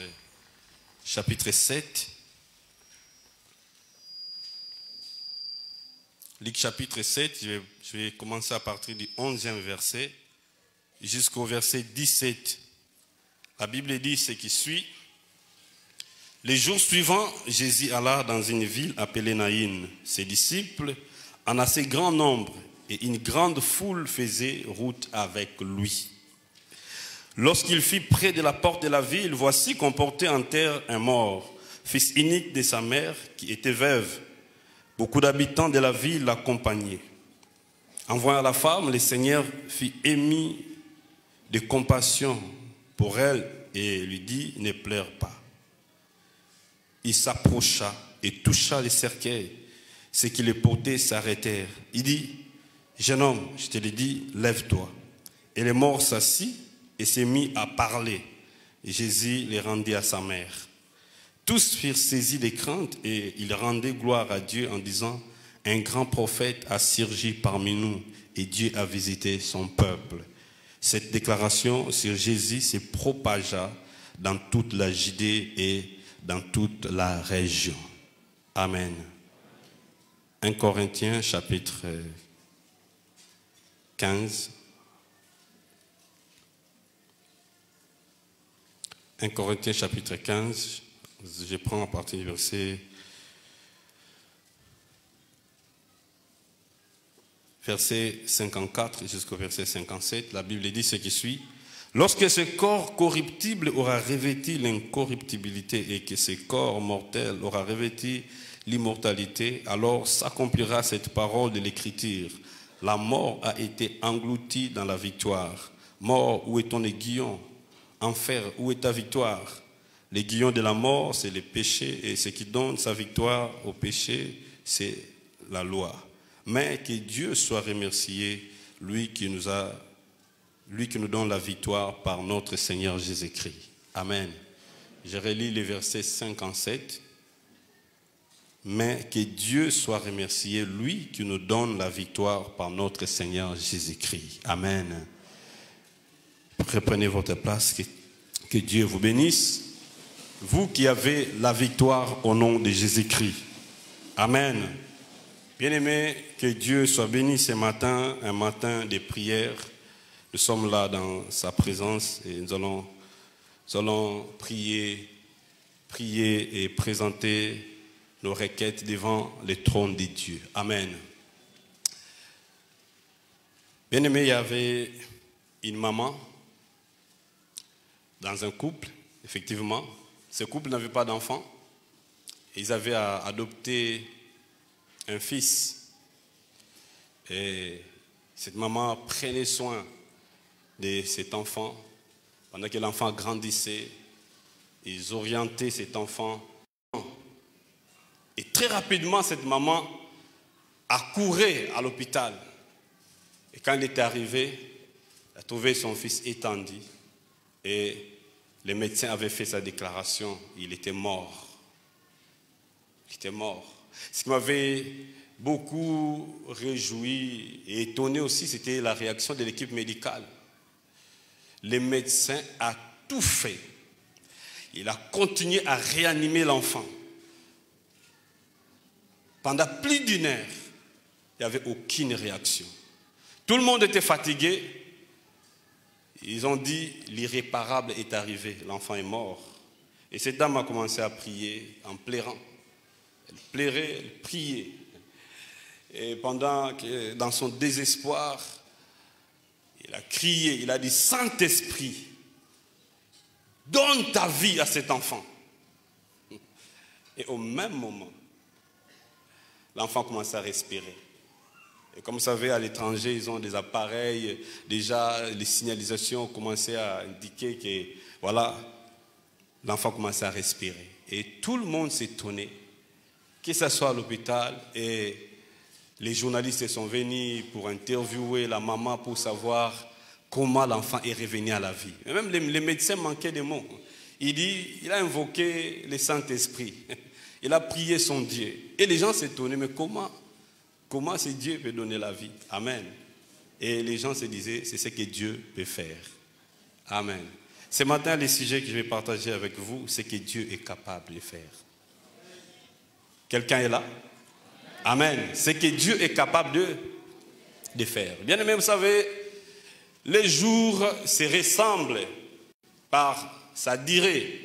Speaker 4: 7. Luc chapitre 7, je vais commencer à partir du 11e verset jusqu'au verset 17. La Bible dit ce qui suit. Les jours suivants, Jésus alla dans une ville appelée Naïn. Ses disciples, en assez grand nombre, et une grande foule faisait route avec lui. Lorsqu'il fut près de la porte de la ville, voici qu'on portait en terre un mort, fils unique de sa mère, qui était veuve. Beaucoup d'habitants de la ville l'accompagnaient. En voyant la femme, le Seigneur fut ému de compassion pour elle et lui dit, ne pleure pas. Il s'approcha et toucha les cercueils. Ceux qui les portaient s'arrêtèrent. Il dit, jeune homme, je te le dis, lève-toi. Et le mort s'assit et s'est mis à parler. Et Jésus les rendit à sa mère. Tous furent saisis de crainte et ils rendaient gloire à Dieu en disant, un grand prophète a surgi parmi nous et Dieu a visité son peuple. Cette déclaration sur Jésus se propagea dans toute la Judée et dans toute la région. Amen. 1 Corinthiens chapitre 15. 1 Corinthiens chapitre 15. Je prends à partir du verset 54 jusqu'au verset 57. La Bible dit ce qui suit. Lorsque ce corps corruptible aura revêtu l'incorruptibilité et que ce corps mortel aura revêtu l'immortalité, alors s'accomplira cette parole de l'Écriture. La mort a été engloutie dans la victoire. Mort, où est ton aiguillon? Enfer, où est ta victoire? L'aiguillon de la mort, c'est le péché, et ce qui donne sa victoire au péché, c'est la loi. Mais que Dieu soit remercié, lui qui nous donne la victoire par notre Seigneur Jésus-Christ. Amen. Je relis les versets 5 en 7. Mais que Dieu soit remercié, lui qui nous donne la victoire par notre Seigneur Jésus-Christ. Amen. Reprenez votre place, que Dieu vous bénisse. Vous qui avez la victoire au nom de Jésus-Christ. Amen. Bien-aimés, que Dieu soit béni ce matin, un matin de prière. Nous sommes là dans sa présence et nous allons prier et présenter nos requêtes devant le trône de Dieu. Amen. Bien-aimé, il y avait une maman dans un couple, effectivement. Ce couple n'avait pas d'enfant. Ils avaient adopté un fils. Et cette maman prenait soin de cet enfant. Pendant que l'enfant grandissait, ils orientaient cet enfant. Et très rapidement, cette maman accourait à l'hôpital. Et quand elle était arrivée, elle a trouvé son fils étendu. Et les médecins avaient fait sa déclaration. Il était mort. Il était mort. Ce qui m'avait beaucoup réjoui et étonné aussi, c'était la réaction de l'équipe médicale. Les médecins ont tout fait. Il a continué à réanimer l'enfant. Pendant plus d'une heure, il n'y avait aucune réaction. Tout le monde était fatigué. Ils ont dit, l'irréparable est arrivé, l'enfant est mort. Et cette dame a commencé à prier en pleurant. Elle pleurait, elle priait. Et pendant que, dans son désespoir, il a crié, il a dit, Saint-Esprit, donne ta vie à cet enfant. Et au même moment, l'enfant commence à respirer. Et comme vous savez, à l'étranger, ils ont des appareils. Déjà, les signalisations ont commencé à indiquer que, voilà, l'enfant commence à respirer. Et tout le monde s'étonnait, que ce soit à l'hôpital. Et les journalistes sont venus pour interviewer la maman pour savoir comment l'enfant est revenu à la vie. Et même les médecins manquaient de mots. Il a invoqué le Saint-Esprit. Il a prié son Dieu. Et les gens s'étonnaient, mais comment ce Dieu peut donner la vie? Amen. Et les gens se disaient, c'est ce que Dieu peut faire. Amen. Ce matin, le sujet que je vais partager avec vous, c'est que Dieu est capable de faire. Quelqu'un est là? Amen. C'est que Dieu est capable de faire. Bien aimé, vous savez, les jours se ressemblent par sa durée.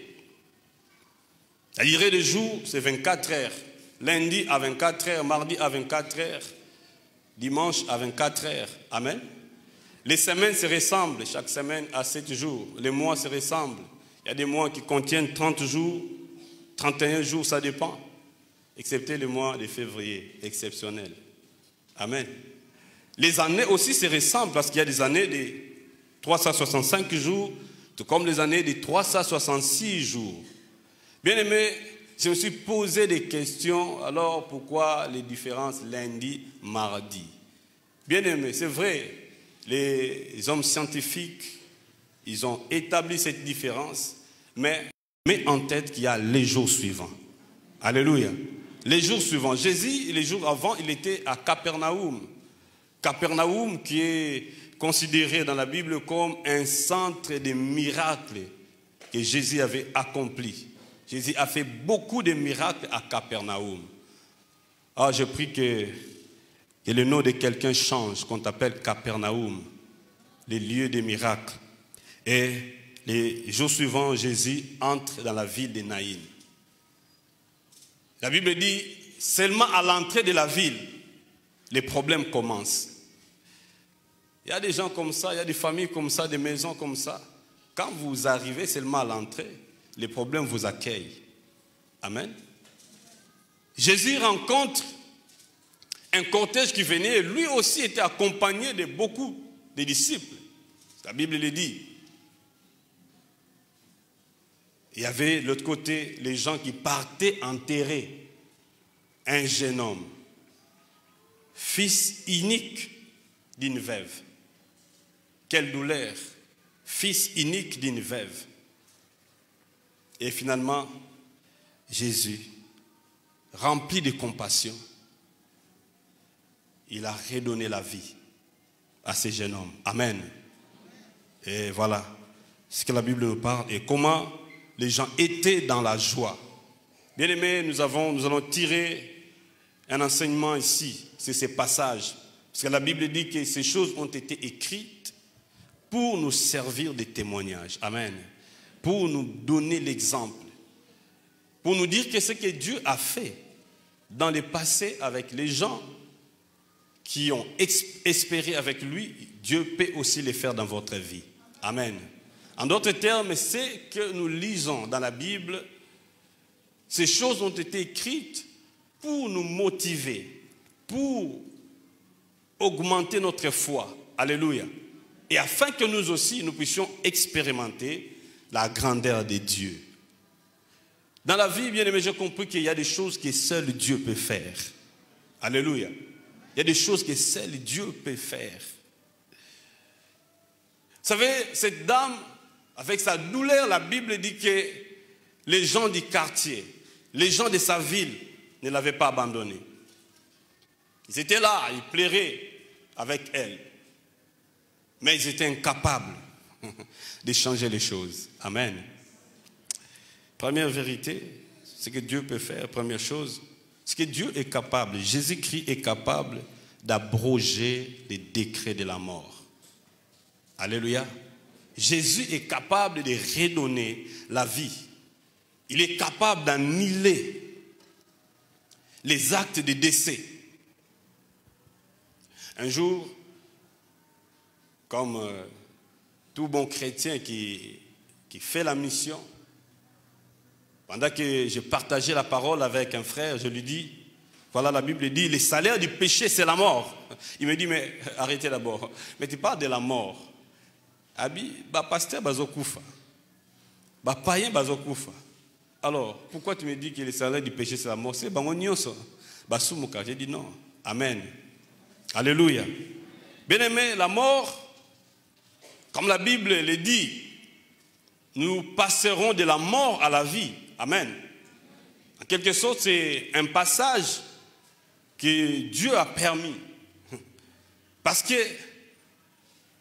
Speaker 4: La durée des jours, c'est 24 heures. Lundi à 24 heures, mardi à 24 heures, dimanche à 24 heures. Amen. Les semaines se ressemblent, chaque semaine à 7 jours. Les mois se ressemblent. Il y a des mois qui contiennent 30 jours, 31 jours, ça dépend. Excepté le mois de février, exceptionnel. Amen. Les années aussi se ressemblent parce qu'il y a des années de 365 jours, tout comme les années de 366 jours. Bien aimé, je me suis posé des questions. Alors, pourquoi les différences lundi, mardi? Bien aimé, c'est vrai, les hommes scientifiques, ils ont établi cette différence, mais en tête qu'il y a les jours suivants. Alléluia. Les jours suivants. Jésus, les jours avant, il était à Capernaum. Capernaum qui est considéré dans la Bible comme un centre de miracles que Jésus avait accompli. Jésus a fait beaucoup de miracles à Capernaum. Ah, je prie que le nom de quelqu'un change, qu'on t'appelle Capernaum, les lieux des miracles. Et les jours suivants, Jésus entre dans la ville de Naïn. La Bible dit, seulement à l'entrée de la ville, les problèmes commencent. Il y a des gens comme ça, il y a des familles comme ça, des maisons comme ça. Quand vous arrivez seulement à l'entrée, les problèmes vous accueillent. Amen. Jésus rencontre un cortège qui venait, et lui aussi était accompagné de beaucoup de disciples. La Bible le dit. Il y avait de l'autre côté les gens qui partaient enterrer un jeune homme, fils unique d'une veuve. Quelle douleur! Fils unique d'une veuve. Et finalement, Jésus, rempli de compassion, il a redonné la vie à ce jeune homme. Amen. Et voilà ce que la Bible nous parle et comment les gens étaient dans la joie. Bien aimés, nous allons tirer un enseignement ici, c'est ces passages. Parce que la Bible dit que ces choses ont été écrites pour nous servir de témoignage. Amen. Pour nous donner l'exemple. Pour nous dire que ce que Dieu a fait dans le passé avec les gens qui ont espéré avec lui, Dieu peut aussi le faire dans votre vie. Amen. En d'autres termes, ce que nous lisons dans la Bible, ces choses ont été écrites pour nous motiver, pour augmenter notre foi. Alléluia. Et afin que nous aussi, nous puissions expérimenter la grandeur de Dieu. Dans la vie, bien aimé, j'ai compris qu'il y a des choses que seul Dieu peut faire. Alléluia. Il y a des choses que seul Dieu peut faire. Vous savez, cette dame, avec sa douleur, la Bible dit que les gens du quartier, les gens de sa ville ne l'avaient pas abandonnée. Ils étaient là, ils pleuraient avec elle. Mais ils étaient incapables de changer les choses. Amen. Première vérité, ce que Dieu peut faire, première chose, c'est que Dieu est capable, Jésus-Christ est capable d'abroger les décrets de la mort. Alléluia. Jésus est capable de redonner la vie. Il est capable d'annuler les actes de décès. Un jour, comme tout bon chrétien qui fait la mission, pendant que je partageais la parole avec un frère, je lui dis, voilà, la Bible dit, le salaire du péché, c'est la mort. Il me dit, mais arrêtez d'abord. Mais tu parles de la mort. Abi, bah pasteur bazokoufa. Bah païen bazokoufa. Alors, pourquoi tu me dis que le salaire du péché, c'est la mort? C'est bangonioso. Bah soumouka. J'ai dit non. Amen. Alléluia. Bien aimé, la mort, comme la Bible le dit, nous passerons de la mort à la vie. Amen. En quelque sorte, c'est un passage que Dieu a permis. Parce que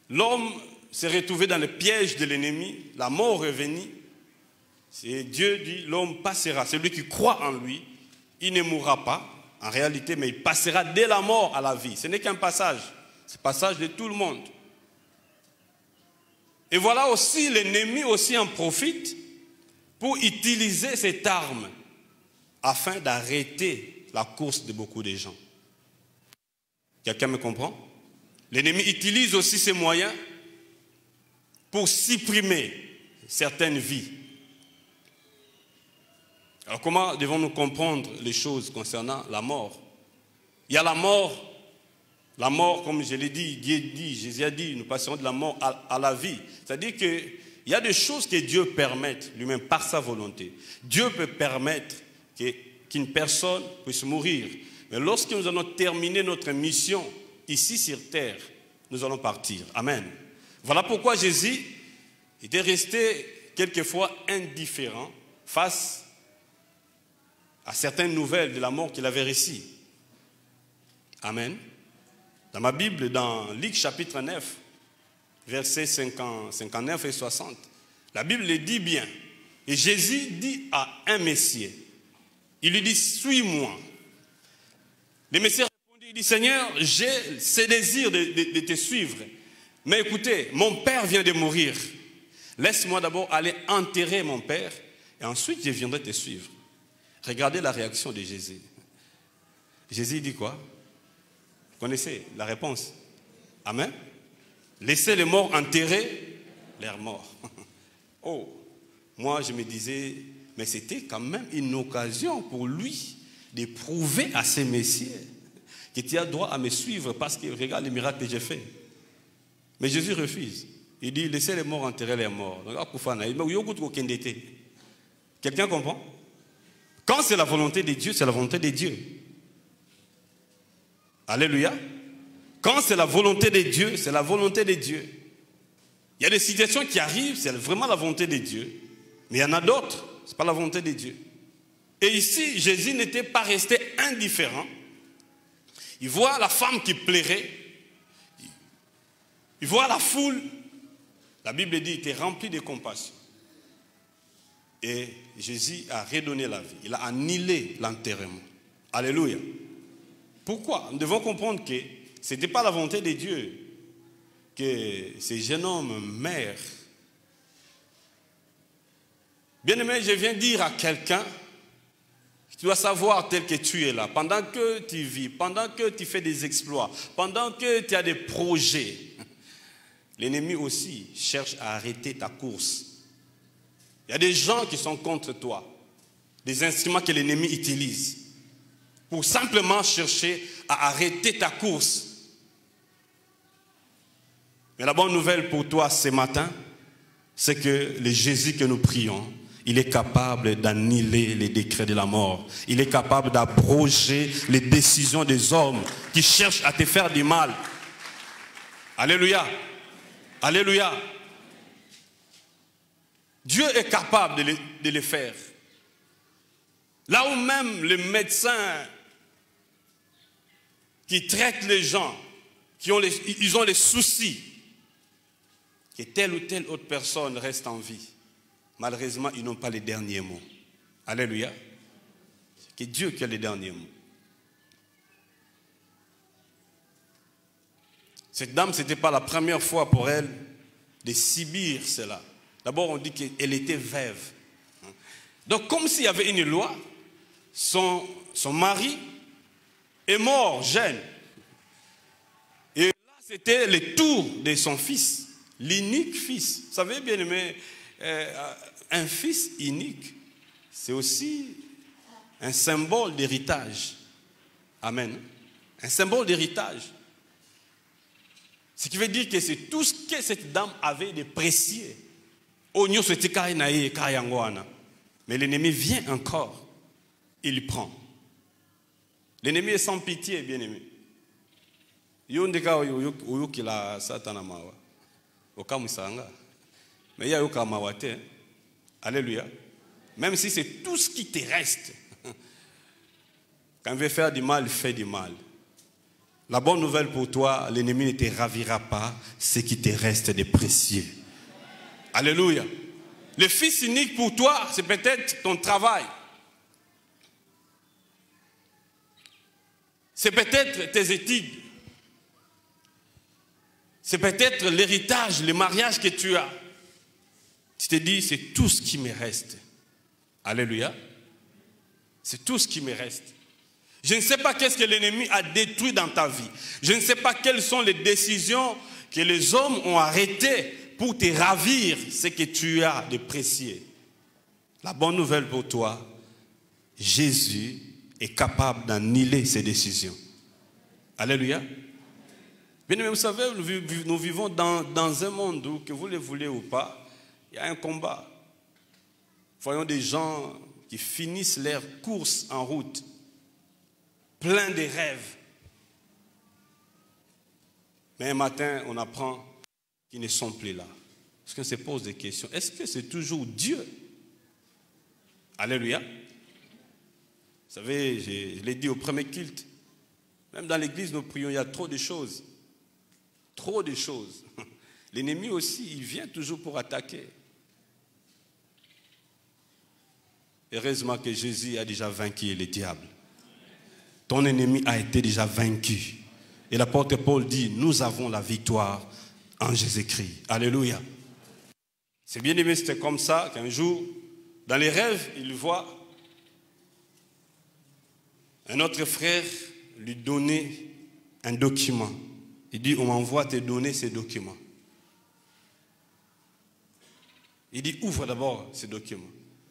Speaker 4: l'homme s'est retrouvé dans le piège de l'ennemi, la mort est venue. Dieu dit, l'homme passera. Celui qui croit en lui, il ne mourra pas, en réalité, mais il passera dès la mort à la vie. Ce n'est qu'un passage. C'est le passage de tout le monde. Et voilà aussi, l'ennemi aussi en profite pour utiliser cette arme afin d'arrêter la course de beaucoup de gens. Quelqu'un me comprend? L'ennemi utilise aussi ces moyens pour supprimer certaines vies. Alors comment devons-nous comprendre les choses concernant la mort? Il y a la mort comme je l'ai dit, Jésus a dit, nous passerons de la mort à la vie. C'est-à-dire qu'il y a des choses que Dieu permet lui-même par sa volonté. Dieu peut permettre qu'une personne puisse mourir. Mais lorsque nous allons terminer notre mission ici sur terre, nous allons partir. Amen. Voilà pourquoi Jésus était resté quelquefois indifférent face à certaines nouvelles de la mort qu'il avait reçues. Amen. Dans ma Bible, dans Luc chapitre 9, versets 59 et 60, la Bible le dit bien. Et Jésus dit à un Messie, il lui dit, suis-moi. Le Messie répondit, il dit, Seigneur, j'ai ce désir de te suivre. Mais écoutez, mon père vient de mourir. Laisse-moi d'abord aller enterrer mon père et ensuite je viendrai te suivre. Regardez la réaction de Jésus. Jésus dit quoi? Vous connaissez la réponse? Amen. Laissez les morts enterrer leurs morts. Oh, moi je me disais, mais c'était quand même une occasion pour lui de prouver à ses messieurs que tu as droit à me suivre parce que regarde les miracles que j'ai fait. Mais Jésus refuse. Il dit, laissez les morts enterrer les morts. Quelqu'un comprend? Quand c'est la volonté de Dieu, c'est la volonté de Dieu. Alléluia. Quand c'est la volonté de Dieu, c'est la volonté de Dieu. Il y a des situations qui arrivent, c'est vraiment la volonté de Dieu. Mais il y en a d'autres, Ce n'est pas la volonté de Dieu. Et ici, Jésus n'était pas resté indifférent. Il voit la femme qui plairait. Il voit la foule. La Bible dit qu'il était rempli de compassion. Et Jésus a redonné la vie. Il a annihilé l'enterrement. Alléluia. Pourquoi? Nous devons comprendre que ce n'était pas la volonté de Dieu que ces jeunes hommes meurent. Bien-aimé, je viens dire à quelqu'un, tu dois savoir tel que tu es là, pendant que tu vis, pendant que tu fais des exploits, pendant que tu as des projets, l'ennemi aussi cherche à arrêter ta course. Il y a des gens qui sont contre toi, des instruments que l'ennemi utilise pour simplement chercher à arrêter ta course. Mais la bonne nouvelle pour toi ce matin, c'est que le Jésus que nous prions, il est capable d'annihiler les décrets de la mort. Il est capable d'abroger les décisions des hommes qui cherchent à te faire du mal. Alléluia. Alléluia. Dieu est capable de les faire. Là où même les médecins qui traitent les gens, ils ont les soucis que telle ou telle autre personne reste en vie. Malheureusement, ils n'ont pas les derniers mots. Alléluia. C'est que Dieu qui a les derniers mots. Cette dame, ce n'était pas la première fois pour elle de subir cela. D'abord, on dit qu'elle était veuve. Donc, comme s'il y avait une loi, son mari est mort jeune. Et là, c'était le tour de son fils, l'unique fils. Vous savez, bien aimé, un fils unique, c'est aussi un symbole d'héritage. Amen. Un symbole d'héritage. Ce qui veut dire que c'est tout ce que cette dame avait de précieux. Mais l'ennemi vient encore, il prend. L'ennemi est sans pitié, bien aimé. Mais il y a alléluia. Même si c'est tout ce qui te reste. Quand il veut faire du mal, il fait du mal. La bonne nouvelle pour toi, l'ennemi ne te ravira pas ce qui te reste de précieux. Alléluia. Le fils unique pour toi, c'est peut-être ton travail. C'est peut-être tes études. C'est peut-être l'héritage, le mariage que tu as. Tu te dis, c'est tout ce qui me reste. Alléluia. C'est tout ce qui me reste. Je ne sais pas qu'est-ce que l'ennemi a détruit dans ta vie. Je ne sais pas quelles sont les décisions que les hommes ont arrêtées pour te ravir ce que tu as de précieux. La bonne nouvelle pour toi, Jésus est capable d'annihiler ces décisions. Alléluia. Bien aimé, vous savez, nous vivons dans un monde où, que vous le voulez ou pas, il y a un combat. Voyons des gens qui finissent leur course en route, plein de rêves. Mais un matin, on apprend qu'ils ne sont plus là. Parce qu'on se pose des questions. Est-ce que c'est toujours Dieu? Alléluia. Vous savez, je l'ai dit au premier culte. Même dans l'église, nous prions, il y a trop de choses. Trop de choses. L'ennemi aussi, il vient toujours pour attaquer. Heureusement que Jésus a déjà vaincu le diable. Ton ennemi a été déjà vaincu. Et l'apôtre Paul dit, nous avons la victoire en Jésus-Christ. Alléluia. C'est bien aimé, c'était comme ça qu'un jour, dans les rêves, il voit un autre frère lui donner un document. Il dit, on m'envoie te donner ces documents. Il dit, ouvre d'abord ce document.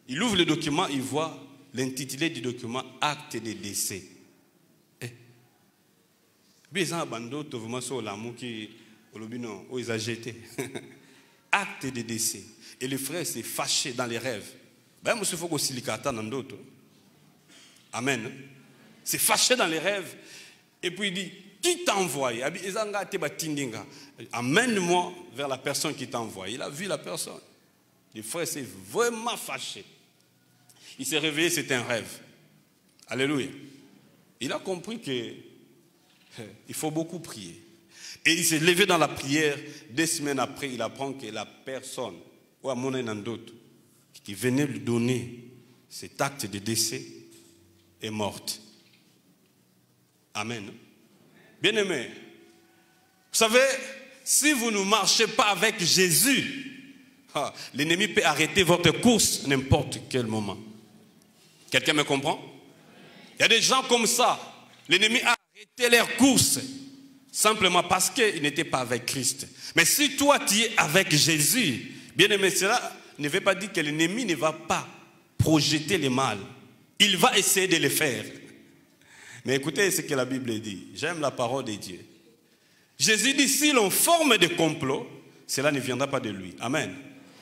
Speaker 4: Il ouvre le document, il voit l'intitulé du document, acte de décès. Acte de décès. Et le frère s'est fâché dans les rêves. Amen. C'est fâché dans les rêves. Et puis il dit, qui t'a envoyé? Amène-moi vers la personne qui t'a envoyé. Il a vu la personne. Le frère s'est vraiment fâché. Il s'est réveillé, c'était un rêve. Alléluia. Il a compris qu'il faut beaucoup prier. Et il s'est levé dans la prière. 2 semaines après, il apprend que la personne, ou à mon d'autres, qui venait lui donner cet acte de décès, est morte. Amen. Bien-aimés, vous savez, si vous ne marchez pas avec Jésus, l'ennemi peut arrêter votre course à n'importe quel moment. Quelqu'un me comprend? Il y a des gens comme ça. L'ennemi a arrêté leur course simplement parce qu'ils n'étaient pas avec Christ. Mais si toi tu es avec Jésus, bien aimé, cela ne veut pas dire que l'ennemi ne va pas projeter le mal. Il va essayer de le faire. Mais écoutez ce que la Bible dit. J'aime la parole de Dieu. Jésus dit, si l'on forme des complots, cela ne viendra pas de lui. Amen.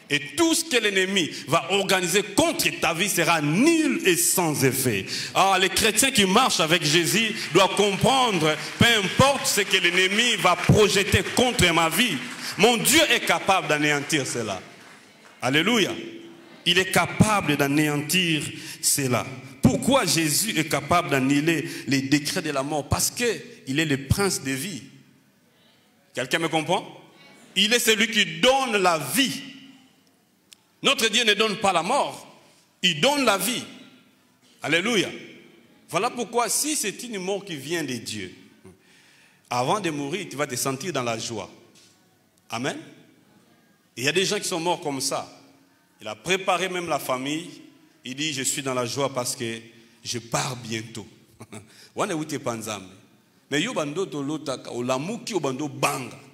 Speaker 4: Et tout ce que l'ennemi va organiser contre ta vie sera nul et sans effet. Alors les chrétiens qui marchent avec Jésus doivent comprendre, peu importe ce que l'ennemi va projeter contre ma vie, mon Dieu est capable d'anéantir cela. Alléluia. Il est capable d'anéantir cela. Pourquoi Jésus est capable d'annuler les décrets de la mort? Parce qu'il est le prince de vie. Quelqu'un me comprend? Il est celui qui donne la vie. Notre Dieu ne donne pas la mort, il donne la vie. Alléluia. Voilà pourquoi si c'est une mort qui vient de Dieu, avant de mourir, tu vas te sentir dans la joie. Amen. Il y a des gens qui sont morts comme ça. Il a préparé même la famille. Il dit, je suis dans la joie parce que je pars bientôt. Mais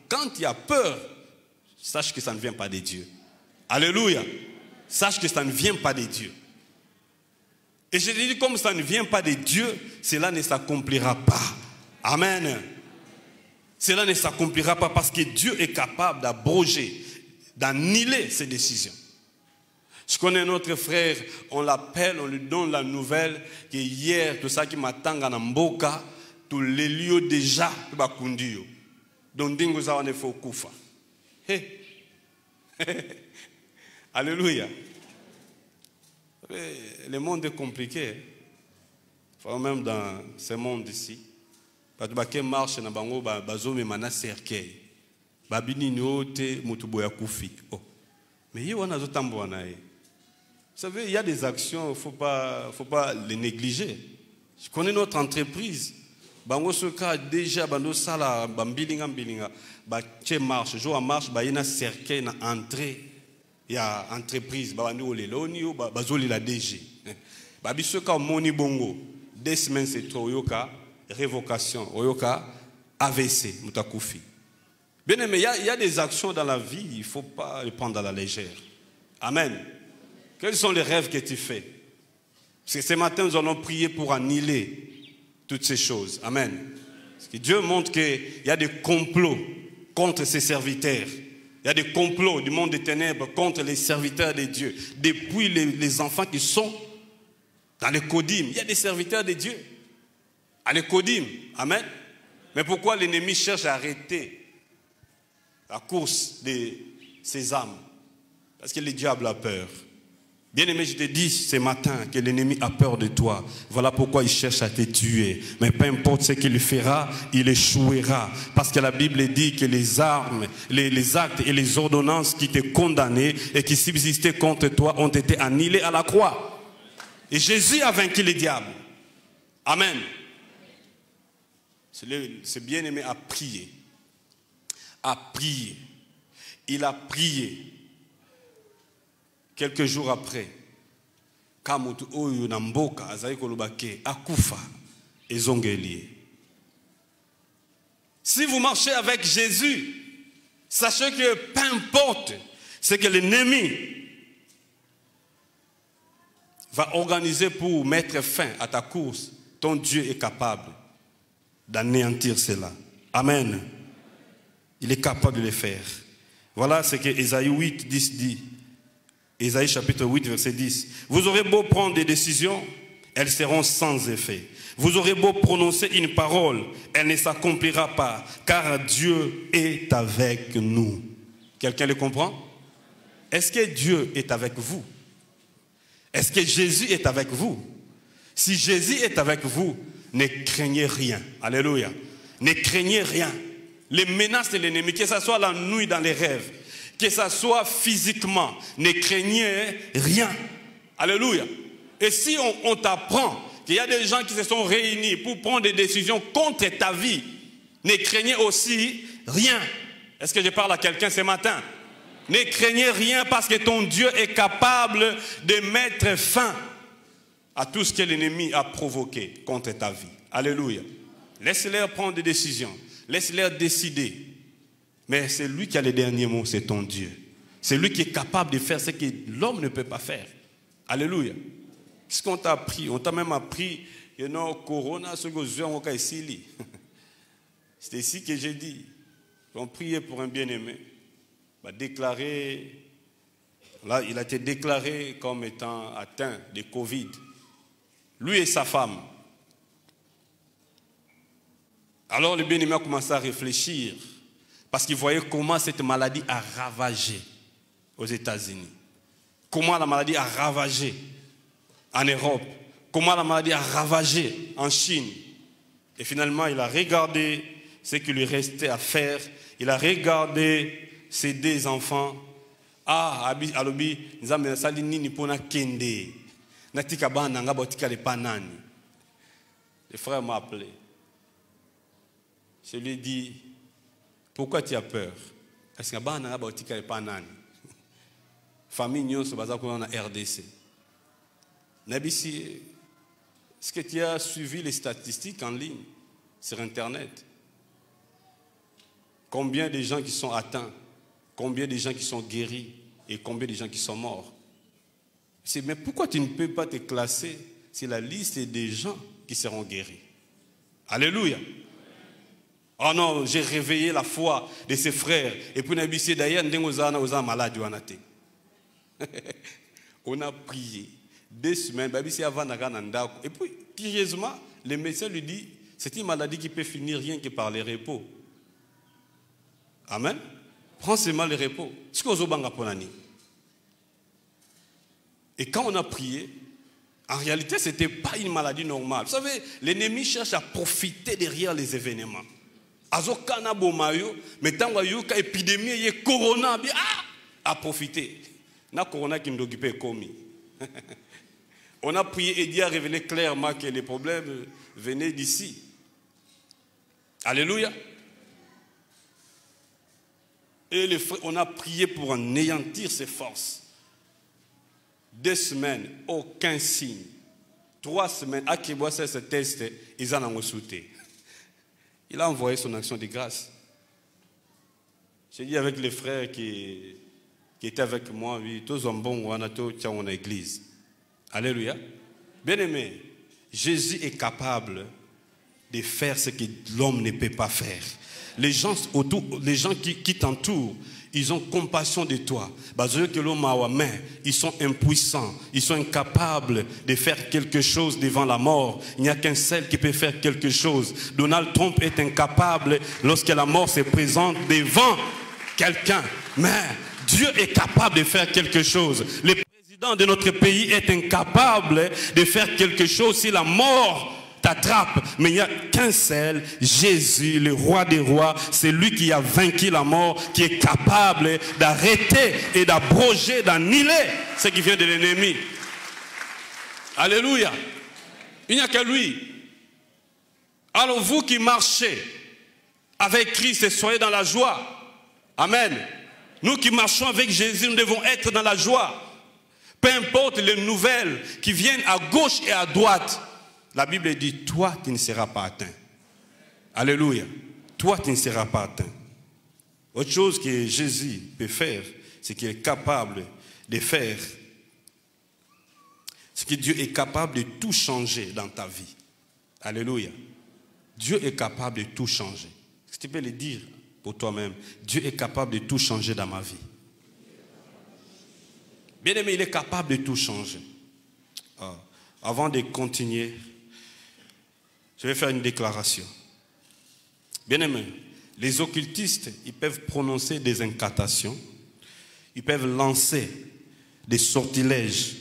Speaker 4: quand il y a peur, sache que ça ne vient pas de Dieu. Alléluia. Sache que ça ne vient pas de Dieu. Et je te dis, comme ça ne vient pas de Dieu, cela ne s'accomplira pas. Amen. Cela ne s'accomplira pas parce que Dieu est capable d'abroger, d'annuler ses décisions. Je connais notre frère, on l'appelle, on lui donne la nouvelle que hier, tout ça qui m'attend en Mboka, tous les lieux déjà, donc dingo ça ne faut kufa. Alléluia. Le monde est compliqué. Enfin, même dans ce monde ici. Parce que marche na bango bazome mana cercueil. Babini nyote mutuboya kufi. Oh. Mais il y a des tambo na. Vous savez, il y a des actions, il faut pas les négliger. Je connais notre entreprise. Bango soka déjà bando sala bambilinga ba che marche, jour à marche ba ina cercueil na entrée. Il y a entreprise, bazoli la DG. Babisoka moni bongo. 2 semaines c'est trop yoka révocation, yoka AVC, mutakoufi. Bien aimé, il y a des actions dans la vie, il ne faut pas les prendre à la légère. Amen. Quels sont les rêves que tu fais? Parce que ce matin nous allons prier pour annuler toutes ces choses. Amen. Parce que Dieu montre qu'il y a des complots contre ses serviteurs. Il y a des complots du monde des ténèbres contre les serviteurs de Dieu. Depuis les enfants qui sont dans les codymes, il y a des serviteurs de Dieu. À les codymes. Amen. Mais pourquoi l'ennemi cherche à arrêter la course de ces âmes? Parce que le diable a peur. Bien-aimé, je te dis ce matin que l'ennemi a peur de toi. Voilà pourquoi il cherche à te tuer. Mais peu importe ce qu'il fera, il échouera. Parce que la Bible dit que les armes, les actes et les ordonnances qui te condamnaient et qui subsistaient contre toi ont été annulés à la croix. Et Jésus a vaincu le diable. Amen. Ce bien-aimé a prié. A prié. Il a prié. Quelques jours après, Kamutu Oyo Namboka, Azaïko Lubake, Akufa, et Zongelier. Si vous marchez avec Jésus, sachez que peu importe ce que l'ennemi va organiser pour mettre fin à ta course, ton Dieu est capable d'anéantir cela. Amen. Il est capable de le faire. Voilà ce que Ésaïe 8, 10 dit. Ésaïe chapitre 8, verset 10. Vous aurez beau prendre des décisions, elles seront sans effet. Vous aurez beau prononcer une parole, elle ne s'accomplira pas, car Dieu est avec nous. Quelqu'un le comprend? Est-ce que Dieu est avec vous? Est-ce que Jésus est avec vous? Si Jésus est avec vous, ne craignez rien. Alléluia. Ne craignez rien. Les menaces de l'ennemi, que ce soit la nuit dans les rêves, que ce soit physiquement, ne craignez rien. Alléluia. Et si on t'apprend qu'il y a des gens qui se sont réunis pour prendre des décisions contre ta vie, ne craignez aussi rien. Est-ce que je parle à quelqu'un ce matin? Ne craignez rien parce que ton Dieu est capable de mettre fin à tout ce que l'ennemi a provoqué contre ta vie. Alléluia. Laisse-les prendre des décisions. Laisse-les décider. Mais c'est lui qui a les derniers mots, c'est ton Dieu. C'est lui qui est capable de faire ce que l'homme ne peut pas faire. Alléluia. Qu'est-ce qu'on t'a appris? On t'a même appris, Corona, ce que je veux ici. C'est ici que j'ai dit. On priait pour un bien-aimé. Déclaré, là, il a été déclaré comme étant atteint de Covid. Lui et sa femme. Alors le bien-aimé a commencé à réfléchir parce qu'il voyait comment cette maladie a ravagé aux États-Unis. Comment la maladie a ravagé en Europe. Comment la maladie a ravagé en Chine. Et finalement, il a regardé ce qu'il lui restait à faire. Il a regardé ses deux enfants. Alobi, nzambe sali nini pona kende. Natika bana nga botika le panani. Le frère m'a appelé. Je lui ai dit, pourquoi tu as peur? Est-ce que bana nga botika le panani? Famille nyonso baza ko na RDC. Nabisi, est-ce que tu as suivi les statistiques en ligne sur Internet? Combien de gens qui sont atteints? Combien de gens qui sont guéris? Et combien de gens qui sont morts? Mais pourquoi tu ne peux pas te classer sur la liste des gens qui seront guéris? Alléluia. Oh non, j'ai réveillé la foi de ses frères. Et puis Nabisi d'ailleurs, on malade. On a prié 2 semaines. Et puis, curieusement, le médecin lui dit, c'est une maladie qui peut finir rien que par les repos. Amen. Prends seulement le repos. Et quand on a prié, en réalité, ce n'était pas une maladie normale. Vous savez, l'ennemi cherche à profiter derrière les événements. Azokana bomayo, mais tant que épidémie, il corona, à profiter. Na corona qui nous occupe commis. On a prié et Dieu a révélé clairement que les problèmes venaient d'ici. Alléluia. Et on a prié pour anéantir ses forces. 2 semaines, aucun signe. 3 semaines, à qui boit ce test, ils en ont sauté. Il a envoyé son action de grâce. J'ai dit avec les frères qui étaient avec moi, oui, tous en bon ou en église. Alléluia. Bien aimé, Jésus est capable de faire ce que l'homme ne peut pas faire. Les gens qui t'entourent, ils ont compassion de toi. Ils sont impuissants, ils sont incapables de faire quelque chose devant la mort. Il n'y a qu'un seul qui peut faire quelque chose. Donald Trump est incapable lorsque la mort se présente devant quelqu'un. Mais Dieu est capable de faire quelque chose. Le président de notre pays est incapable de faire quelque chose si la mort t'attrape. Mais il n'y a qu'un seul, Jésus, le roi des rois. C'est lui qui a vaincu la mort, qui est capable d'arrêter et d'abroger, d'annihiler ce qui vient de l'ennemi. Alléluia. Il n'y a que lui. Alors vous qui marchez avec Christ, soyez dans la joie. Amen. Nous qui marchons avec Jésus, nous devons être dans la joie. Peu importe les nouvelles qui viennent à gauche et à droite. La Bible dit, toi, tu ne seras pas atteint. Alléluia. Toi, tu ne seras pas atteint. Autre chose que Jésus peut faire, c'est qu'il est capable de faire. C'est que Dieu est capable de tout changer dans ta vie. Alléluia. Dieu est capable de tout changer. Est-ce que tu peux le dire pour toi-même? Dieu est capable de tout changer dans ma vie. Bien aimé, il est capable de tout changer. Avant de continuer, je vais faire une déclaration. Bien aimé, les occultistes, ils peuvent prononcer des incantations, ils peuvent lancer des sortilèges,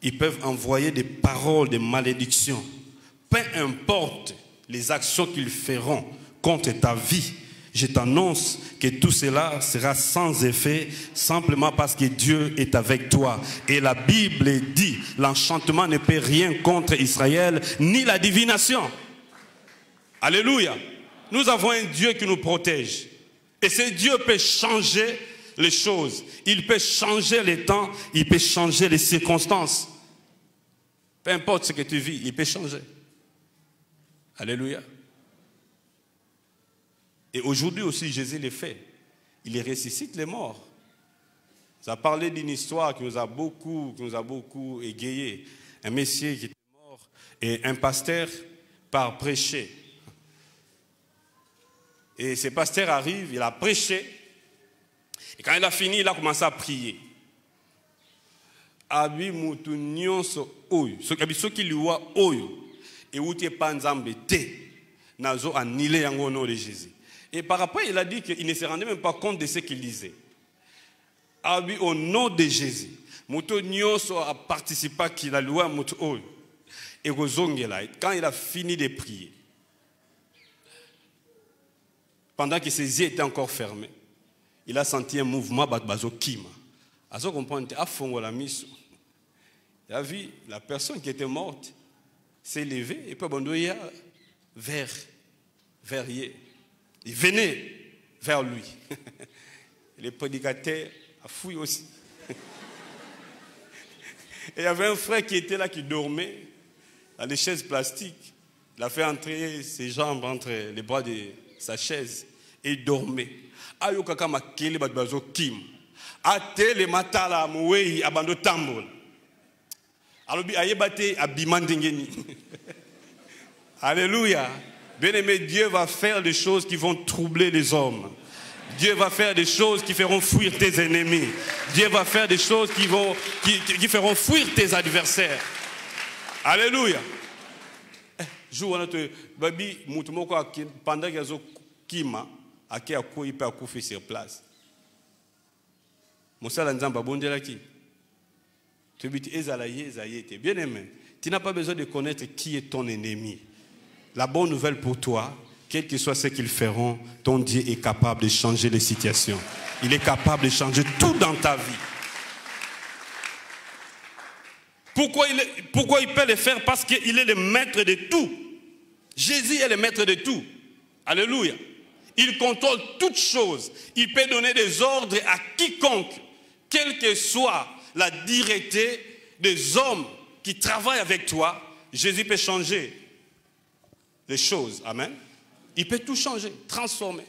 Speaker 4: ils peuvent envoyer des paroles de malédiction. Peu importe les actions qu'ils feront contre ta vie, je t'annonce que tout cela sera sans effet, simplement parce que Dieu est avec toi. Et la Bible dit, l'enchantement ne peut rien contre Israël, ni la divination. Alléluia. Nous avons un Dieu qui nous protège. Et ce Dieu peut changer les choses. Il peut changer les temps, il peut changer les circonstances. Peu importe ce que tu vis, il peut changer. Alléluia. Et aujourd'hui aussi, Jésus le fait. Il ressuscite les morts. Ça a parlé d'une histoire qui nous a beaucoup égayé. Un monsieur qui était mort et un pasteur part prêcher. Et ce pasteur arrive, il a prêché. Et quand il a fini, il a commencé à prier. Abi mutu nyonso oyo. Soki liwa oyo. Et où tu pas nzambe te. Nazo annulé yango au nom de Jésus. Et par après, il a dit qu'il ne se rendait même pas compte de ce qu'il disait. Abi au nom de Jésus. Mutu nyonso a participé à qui la loi mutu oyo. Et quand il a fini de prier, pendant que ses yeux étaient encore fermés, il a senti un mouvement bazo kima. À ce comprendre, il a vu la personne qui était morte s'est levée et puis vers lui. Il venait vers lui. Les prédicateurs a fouillé aussi. Et il y avait un frère qui était là, qui dormait dans des chaises plastiques. Il a fait entrer ses jambes entre les bras de sa chaise et il dormait. Ayo kaka makele bazo kim. Atele matala muwei abando tambol. Alobi ayebate abimandengeni. Alléluia. Bien-aimé, Dieu va faire des choses qui vont troubler les hommes. Dieu va faire des choses qui feront fuir tes ennemis. Dieu va faire des choses qui feront fuir tes adversaires. Alléluia. Babi mutumoko pendant qu'il y a kima aki akoi pe akufi sur place. Mosala nzamba bondelaki. Tu dis ezayete. Bien aimé, tu n'as pas besoin de connaître qui est ton ennemi. La bonne nouvelle pour toi, quel que soit ce qu'ils feront, ton Dieu est capable de changer les situations. Il est capable de changer tout dans ta vie. Pourquoi il peut le faire? Parce qu'il est le maître de tout. Jésus est le maître de tout. Alléluia. Il contrôle toutes choses. Il peut donner des ordres à quiconque, quelle que soit la direction des hommes qui travaillent avec toi. Jésus peut changer les choses. Amen. Il peut tout changer, transformer.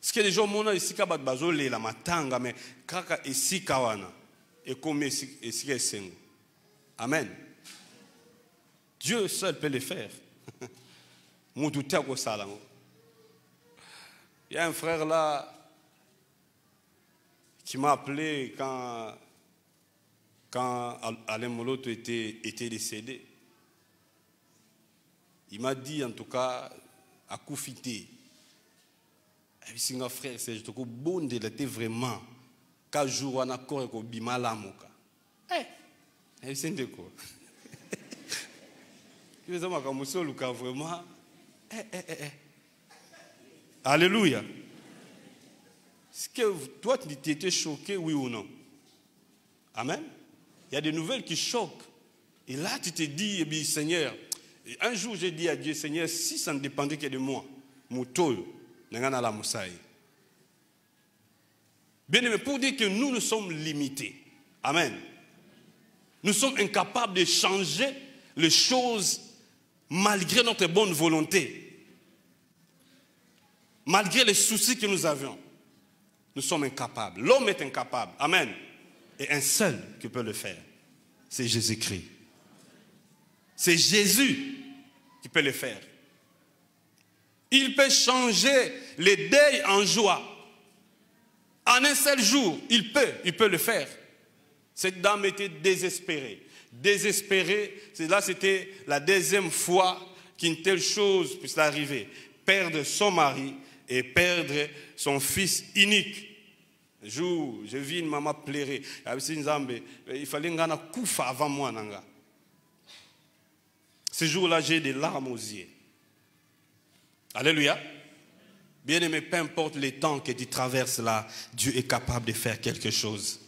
Speaker 4: Ce que les gens m'ont dit, c'est que la matanga, mais kaka ici kawana et comme ici sengo. Amen. Dieu seul peut le faire. Il y a un frère là qui m'a appelé quand Alain Moloto était décédé. Il m'a dit en tout cas à Koufité. C'est un frère, c'est bon de l'été vraiment. Quand jour on a corps et bimala moka. C'est de quoi? Je veux dire vraiment. Alléluia. Est-ce que toi, tu étais choqué, oui ou non? Amen. Il y a des nouvelles qui choquent. Et là, tu te dis, eh bien, Seigneur, un jour, j'ai dit à Dieu, Seigneur, si ça ne dépendait que de moi, Moutoyo, Nangana la Moussaï. Bien aimé, pour dire que nous sommes limités. Amen. Nous sommes incapables de changer les choses malgré notre bonne volonté. Malgré les soucis que nous avions, nous sommes incapables. L'homme est incapable. Amen. Et un seul qui peut le faire, c'est Jésus-Christ. C'est Jésus qui peut le faire. Il peut changer les deuils en joie. En un seul jour, il peut le faire. Cette dame était désespérée. Désespérée, là c'était la deuxième fois qu'une telle chose puisse arriver. Perdre son mari et perdre son fils unique. Un jour, j'ai vu une maman pleurer. Il fallait ngana koufa avant moi. Nanga. Ce jour-là, j'ai des larmes aux yeux. Alléluia. Bien-aimé, peu importe les temps que tu traverses là, Dieu est capable de faire quelque chose.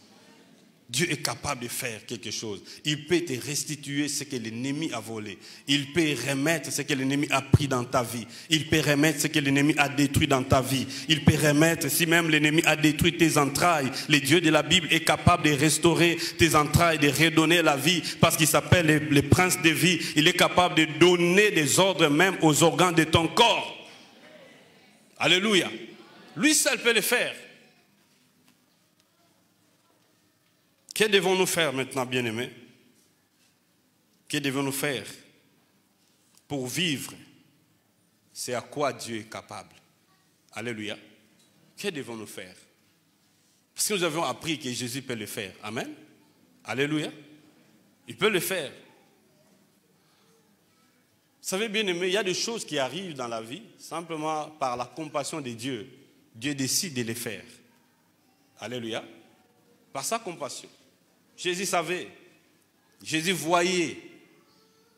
Speaker 4: Dieu est capable de faire quelque chose. Il peut te restituer ce que l'ennemi a volé. Il peut remettre ce que l'ennemi a pris dans ta vie. Il peut remettre ce que l'ennemi a détruit dans ta vie. Il peut remettre, si même l'ennemi a détruit tes entrailles, le Dieu de la Bible est capable de restaurer tes entrailles, de redonner la vie, parce qu'il s'appelle le prince de vie. Il est capable de donner des ordres même aux organes de ton corps. Alléluia. Lui seul peut le faire. Que devons-nous faire maintenant, bien-aimés? Que devons-nous faire pour vivre? C'est à quoi Dieu est capable. Alléluia. Que devons-nous faire? Parce que nous avons appris que Jésus peut le faire. Amen. Alléluia. Il peut le faire. Vous savez, bien-aimés, il y a des choses qui arrivent dans la vie simplement par la compassion de Dieu. Dieu décide de les faire. Alléluia. Par sa compassion. Jésus savait, Jésus voyait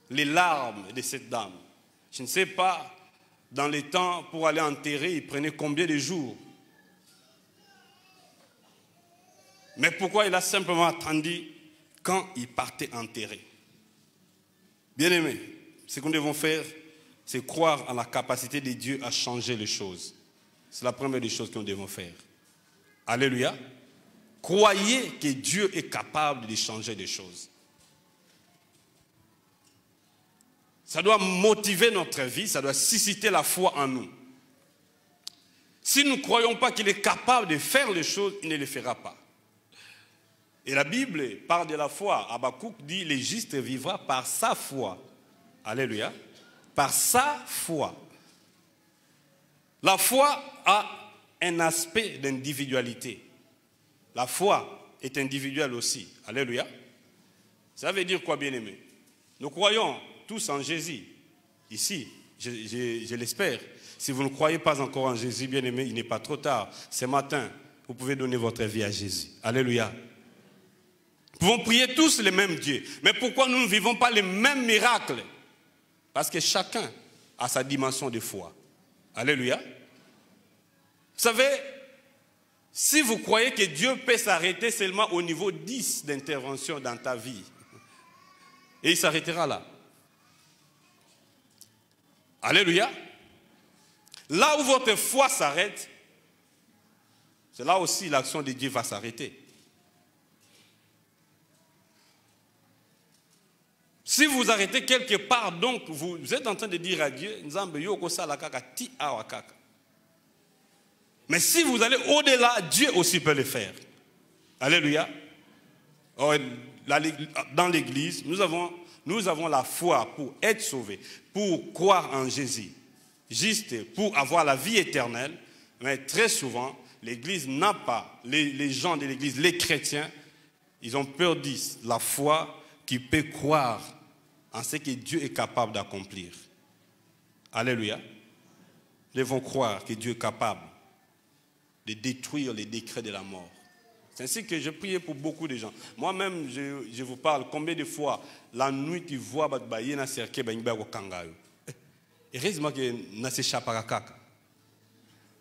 Speaker 4: les larmes de cette dame. Je ne sais pas, dans les temps pour aller enterrer, il prenait combien de jours. Mais pourquoi il a simplement attendu quand il partait enterrer? Bien-aimés, ce que nous devons faire, c'est croire en la capacité de Dieu à changer les choses. C'est la première des choses que nous devons faire. Alléluia. Croyez que Dieu est capable de changer des choses. Ça doit motiver notre vie, ça doit susciter la foi en nous. Si nous ne croyons pas qu'il est capable de faire les choses, il ne les fera pas. Et la Bible parle de la foi. Habakkuk dit, le juste vivra par sa foi. Alléluia. Par sa foi. La foi a un aspect d'individualité. La foi est individuelle aussi. Alléluia. Ça veut dire quoi, bien-aimé? Nous croyons tous en Jésus. Ici, je l'espère. Si vous ne croyez pas encore en Jésus, bien-aimé, il n'est pas trop tard. Ce matin, vous pouvez donner votre vie à Jésus. Alléluia. Nous pouvons prier tous le même Dieu. Mais pourquoi nous ne vivons pas les mêmes miracles? Parce que chacun a sa dimension de foi. Alléluia. Vous savez, si vous croyez que Dieu peut s'arrêter seulement au niveau 10 d'intervention dans ta vie, et il s'arrêtera là. Alléluia. Là où votre foi s'arrête, c'est là aussi l'action de Dieu va s'arrêter. Si vous arrêtez quelque part, donc vous êtes en train de dire à Dieu, mais si vous allez au-delà, Dieu aussi peut le faire. Alléluia. Dans l'église, nous avons la foi pour être sauvés, pour croire en Jésus, juste pour avoir la vie éternelle. Mais très souvent, l'église n'a pas, les gens de l'église, les chrétiens, ils ont perdu la foi qui peut croire en ce que Dieu est capable d'accomplir. Alléluia. Ils vont croire que Dieu est capable de détruire les décrets de la mort. C'est ainsi que je priais pour beaucoup de gens. Moi-même, je vous parle, combien de fois, la nuit, tu vois, il y a un cercle, il y a un kangayo. Heureusement que n'a pas échappé à kaka.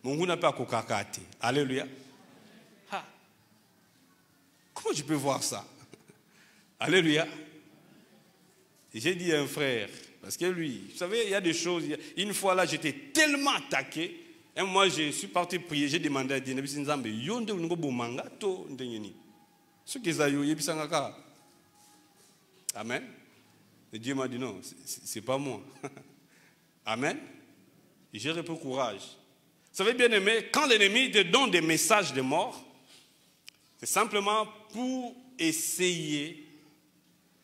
Speaker 4: Mon n'a pas kokakati. Alléluia. Comment je peux voir ça? Alléluia. J'ai dit à un frère, parce que lui, vous savez, il y a des choses, une fois là, j'étais tellement attaqué, et moi, je suis parti prier, j'ai demandé à Dieu, Amen. Et Dieu m'a dit non, c'est pas moi. Amen. Et j'ai repris courage. Vous savez, bien aimé, quand l'ennemi te donne des messages de mort, c'est simplement pour essayer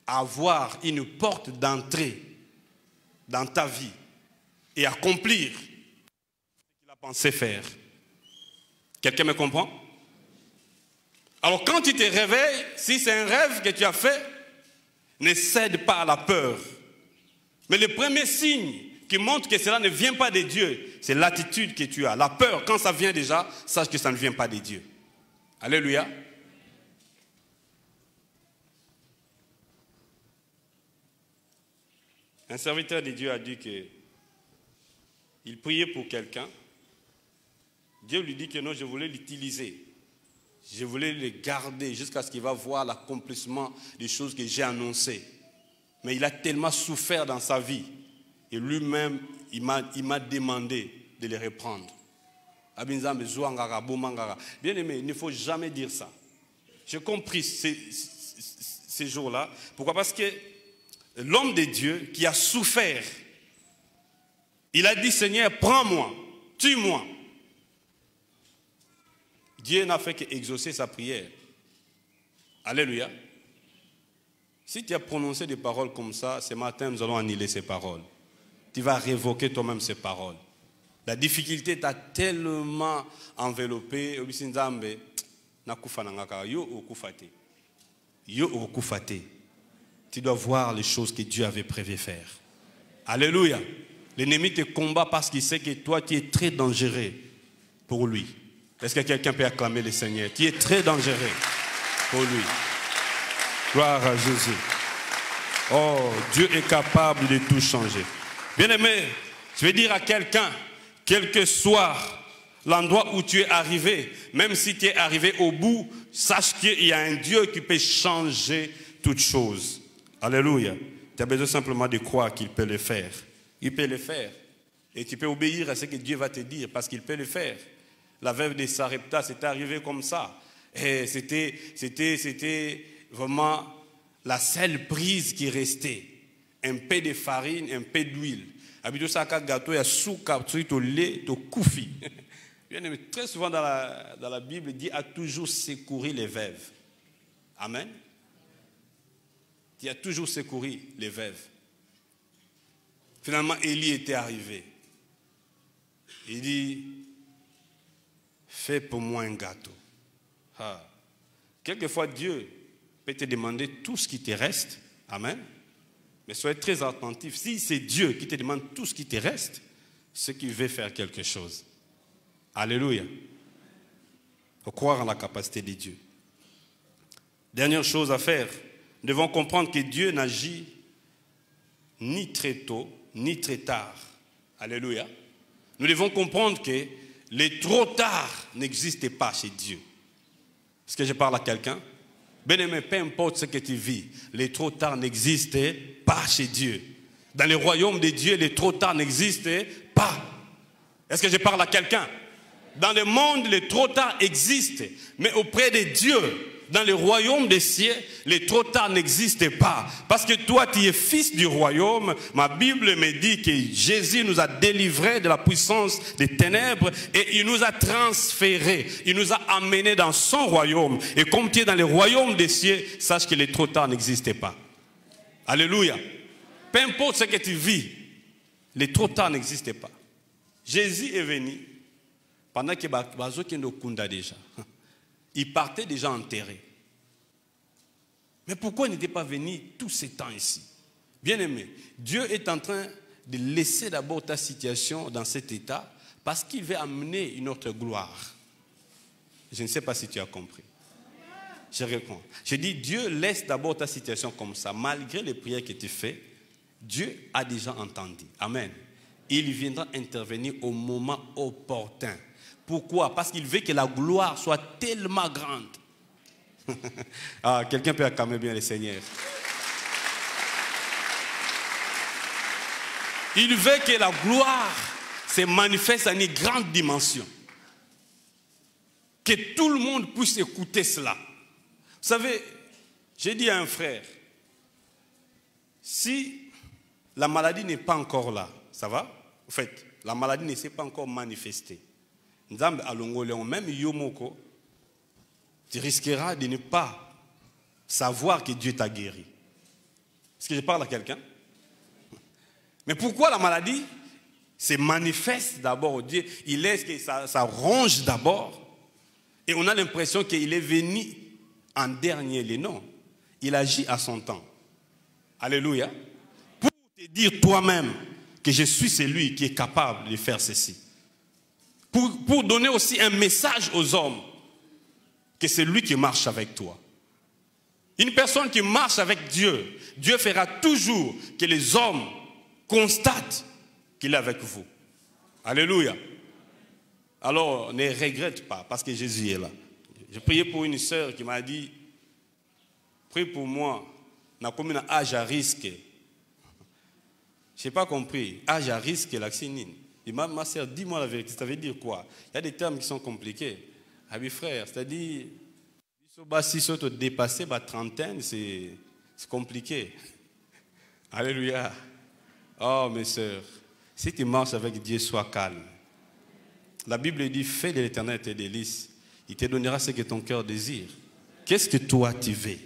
Speaker 4: avoir une porte d'entrée dans ta vie et accomplir ce qu'il a pensé faire. Quelqu'un me comprend? Alors quand tu te réveilles, si c'est un rêve que tu as fait, ne cède pas à la peur. Mais le premier signe qui montre que cela ne vient pas de Dieu, c'est l'attitude que tu as. La peur, quand ça vient déjà, sache que ça ne vient pas de Dieu. Alléluia. Un serviteur de Dieu a dit qu'il priait pour quelqu'un. Dieu lui dit que non, je voulais l'utiliser. Je voulais le garder jusqu'à ce qu'il va voir l'accomplissement des choses que j'ai annoncées. Mais il a tellement souffert dans sa vie. Et lui-même, il m'a demandé de les reprendre. Bien aimé, il ne faut jamais dire ça. J'ai compris ces jours-là. Pourquoi? Parce que l'homme de Dieu qui a souffert, il a dit, Seigneur, prends-moi, tue-moi. Dieu n'a fait qu'exaucer sa prière. Alléluia. Si tu as prononcé des paroles comme ça, ce matin, nous allons annuler ces paroles. Tu vas révoquer toi-même ces paroles. La difficulté t'a tellement enveloppé. Tu dois voir les choses que Dieu avait prévu faire. Alléluia. L'ennemi te combat parce qu'il sait que toi, tu es très dangereux pour lui. Est-ce que quelqu'un peut acclamer le Seigneur? Tu es très dangereux pour lui. Gloire à Jésus. Oh, Dieu est capable de tout changer. Bien-aimé, je vais dire à quelqu'un, quel que soit l'endroit où tu es arrivé, même si tu es arrivé au bout, sache qu'il y a un Dieu qui peut changer toutes choses. Alléluia. Tu as besoin simplement de croire qu'il peut le faire. Il peut le faire. Et tu peux obéir à ce que Dieu va te dire parce qu'il peut le faire. La veuve de Sarepta, c'était arrivé comme ça. Et c'était vraiment la seule prise qui restait. Un peu de farine, un peu d'huile. Habituellement, ça a gâteau, il y a souka, au lait, au koufi. Très souvent dans la Bible, il dit a toujours secouru les veuves. Amen. Il a toujours secouru les veuves. Finalement, Élie était arrivé. Il dit, fais pour moi un gâteau. Ah. Quelquefois, Dieu peut te demander tout ce qui te reste. Amen. Mais soyez très attentifs. Si c'est Dieu qui te demande tout ce qui te reste, c'est qu'il veut faire quelque chose. Alléluia. Il faut croire en la capacité de Dieu. Dernière chose à faire, nous devons comprendre que Dieu n'agit ni très tôt, ni très tard. Alléluia. Nous devons comprendre que les trop tard n'existent pas chez Dieu. Est-ce que je parle à quelqu'un? Bien-aimé, peu importe ce que tu vis, les trop tard n'existent pas chez Dieu. Dans le royaume de Dieu, les trop tard n'existent pas. Est-ce que je parle à quelqu'un? Dans le monde, les trop tard existent. Mais auprès de Dieu, dans le royaume des cieux, les trop tard n'existent pas. Parce que toi, tu es fils du royaume. Ma Bible me dit que Jésus nous a délivrés de la puissance des ténèbres et il nous a transférés. Il nous a amenés dans son royaume. Et comme tu es dans le royaume des cieux, sache que les trop tard n'existent pas. Alléluia. Peu importe ce que tu vis, les trop tard n'existent pas. Jésus est venu pendant que Bazoki no Kunda déjà. Il partait déjà enterré. Mais pourquoi il n'était pas venu tous ces temps ici? Bien-aimé, Dieu est en train de laisser d'abord ta situation dans cet état parce qu'il veut amener une autre gloire. Je ne sais pas si tu as compris. Je réponds. Je dis, Dieu laisse d'abord ta situation comme ça. Malgré les prières que tu fais, Dieu a déjà entendu. Amen. Il viendra intervenir au moment opportun. Pourquoi? Parce qu'il veut que la gloire soit tellement grande. Ah, quelqu'un peut acclamer bien le Seigneur. Il veut que la gloire se manifeste à une grande dimension. Que tout le monde puisse écouter cela. Vous savez, j'ai dit à un frère, si la maladie n'est pas encore là, ça va? En fait, la maladie ne s'est pas encore manifestée. Même Yomoko, tu risqueras de ne pas savoir que Dieu t'a guéri. Est-ce que je parle à quelqu'un? Mais pourquoi la maladie se manifeste d'abord? Dieu, il laisse que ça ronge d'abord. Et on a l'impression qu'il est venu en dernier lieu. Non, il agit à son temps. Alléluia. Pour te dire toi-même que je suis celui qui est capable de faire ceci. Pour donner aussi un message aux hommes que c'est lui qui marche avec toi. Une personne qui marche avec Dieu, Dieu fera toujours que les hommes constatent qu'il est avec vous. Alléluia. Alors, ne regrette pas parce que Jésus est là. J'ai prié pour une sœur qui m'a dit, prie pour moi, on a commis un âge à risque. Je n'ai pas compris. Âge à risque, la xénine. Et ma sœur, dis-moi la vérité, ça veut dire quoi? Il y a des termes qui sont compliqués. Ah oui, frère, c'est-à-dire, si tu as dépassé la trentaine, c'est compliqué. Alléluia. Oh, mes sœurs, si tu marches avec Dieu, sois calme. La Bible dit, fais de l'Éternel tes délices. Il te donnera ce que ton cœur désire. Qu'est-ce que toi tu veux?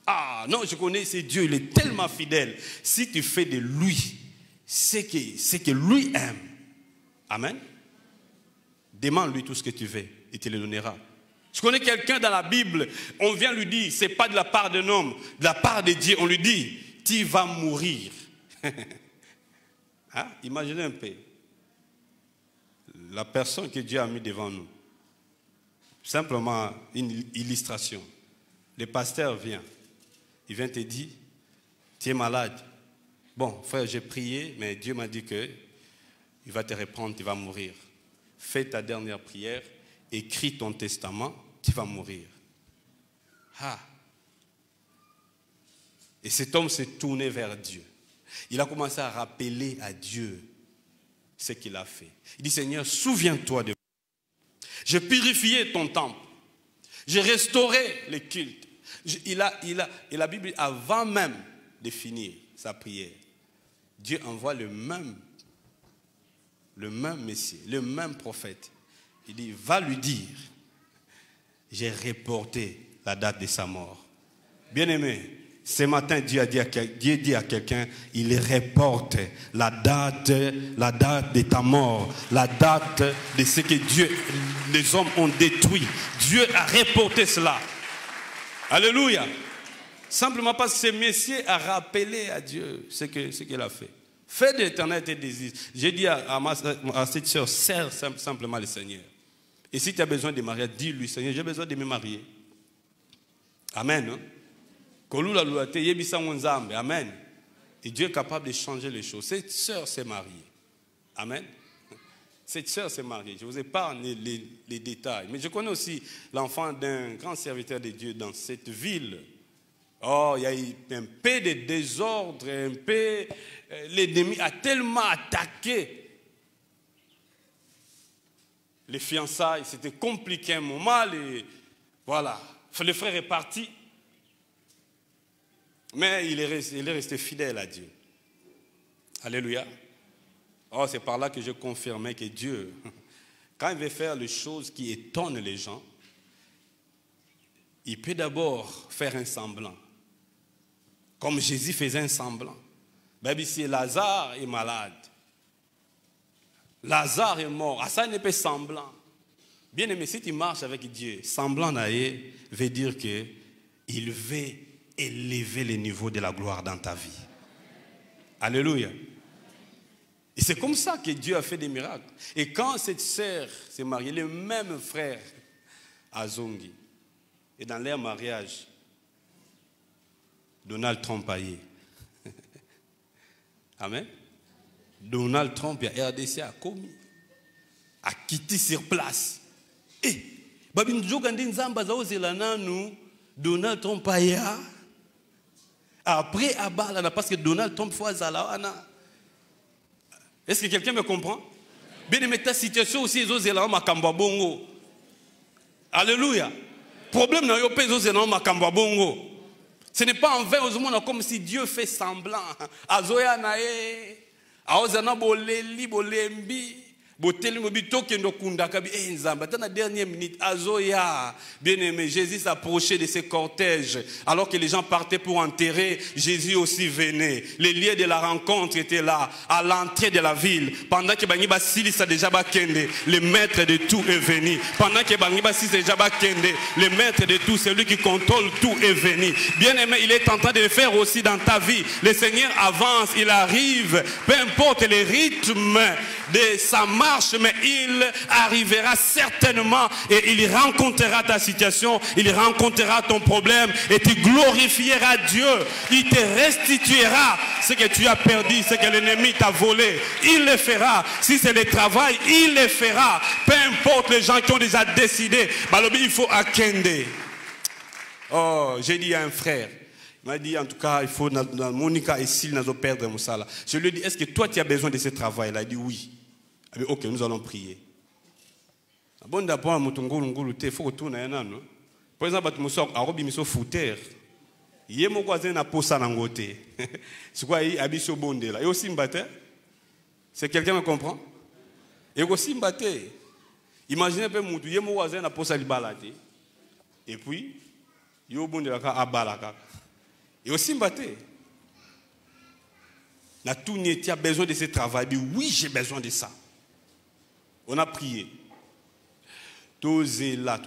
Speaker 4: Ah, non, je connais, c'est Dieu, il est tellement fidèle. Si tu fais de lui ce que lui aime, amen, demande-lui tout ce que tu veux, il te le donnera. Je connais quelqu'un dans la Bible, on vient lui dire, ce n'est pas de la part d'un homme, de la part de Dieu, on lui dit, tu vas mourir. Hein? Imaginez un peu. La personne que Dieu a mis devant nous. Simplement une illustration. Le pasteur vient. Il vient te dire, tu es malade. Bon, frère, j'ai prié, mais Dieu m'a dit que il va te répondre, tu vas mourir. Fais ta dernière prière, écris ton testament, tu vas mourir. Ah. Et cet homme s'est tourné vers Dieu. Il a commencé à rappeler à Dieu ce qu'il a fait. Il dit, Seigneur, souviens-toi de moi. J'ai purifié ton temple. J'ai restauré les cultes. Et la Bible, avant même de finir sa prière, Dieu envoie le même Messie, le même prophète. Il dit, va lui dire, j'ai reporté la date de sa mort. Bien-aimé, ce matin, Dieu dit à quelqu'un, il reporte la date de ta mort, la date de ce que les hommes ont détruit. Dieu a reporté cela. Alléluia. Simplement parce que ce Messie a rappelé à Dieu ce qu'il a fait. Fais de l'Éternel tes désirs. J'ai dit à cette soeur, sers simplement le Seigneur. Et si tu as besoin de marier, dis-lui, Seigneur, j'ai besoin de me marier. Amen. Hein? Amen. Et Dieu est capable de changer les choses. Cette sœur s'est mariée. Amen. Cette sœur s'est mariée. Je vous épargne les détails. Mais je connais aussi l'enfant d'un grand serviteur de Dieu dans cette ville. Oh, il y a eu un peu de désordre, un peu... L'ennemi a tellement attaqué les fiançailles. C'était compliqué un moment. Voilà. Le frère est parti. Mais il est resté fidèle à Dieu. Alléluia. Oh, c'est par là que je confirmais que Dieu, quand il veut faire les choses qui étonnent les gens, il peut d'abord faire un semblant. Comme Jésus faisait un semblant. Même si Lazare est malade. Lazare est mort. Ah, ça n'est pas semblant. Bien aimé, si tu marches avec Dieu, semblant d'ailleurs veut dire qu'il veut élever le niveau de la gloire dans ta vie. Alléluia. Et c'est comme ça que Dieu a fait des miracles. Et quand cette sœur s'est mariée, le même frère Azongi, et dans leur mariage, Donald Trump a eu. Amen. Donald Trump, et RDC a commis, a quitté sur place. Et, Donald Trump a eu. Après, parce que Donald Trump fait Zalawana. Est-ce que quelqu'un me comprend? Bien aimé, ta situation aussi, ils ont Makamba Bongo. Alléluia. Problème n'a pas ils ont Makamba Bongo. Ce n'est pas en vain aux hommes comme si Dieu fait semblant. Azoya nae, aozana boleli bolembi. Dans la dernière minute, Azoya, bien-aimé, Jésus s'approchait de ces cortèges. Alors que les gens partaient pour enterrer, Jésus aussi venait. Les lieux de la rencontre étaient là, à l'entrée de la ville. Pendant que Bangiba Silis a déjà bakende, le maître de tout est venu. Pendant que Bangiba Silis a déjà bakende, le maître de tout, celui qui contrôle tout est venu. Bien-aimé, il est en train de le faire aussi dans ta vie. Le Seigneur avance, il arrive, peu importe les rythmes de sa marche, mais il arrivera certainement et il rencontrera ta situation, il rencontrera ton problème et tu glorifieras Dieu. Il te restituera ce que tu as perdu, ce que l'ennemi t'a volé. Il le fera. Si c'est le travail, il le fera. Peu importe les gens qui ont déjà décidé. Il faut akende. Oh, j'ai dit à un frère. Il m'a dit, en tout cas, il faut, dans Monica et s'il n'a pas perdre mon salaire. Je lui ai dit, est-ce que toi, tu as besoin de ce travail-là? Il a dit oui. Il a dit, ok, nous allons prier. Bon, d'abord, il faut retourner. Par exemple, tu me sors à Robi, il fouter. Il y a mon voisin à Posa Nangote. C'est quoi, il habite sur Bonde là. Et aussi Mbaté. C'est quelqu'un qui me comprend? Et aussi Mbaté. Imaginez un peu, il y a mon voisin à Posa Libalate. Et puis, il y a au Bonde là à Balaka. Et aussi Mbaté. Tu as besoin de ce travail. Oui, j'ai besoin de ça. On a prié. Tosé là.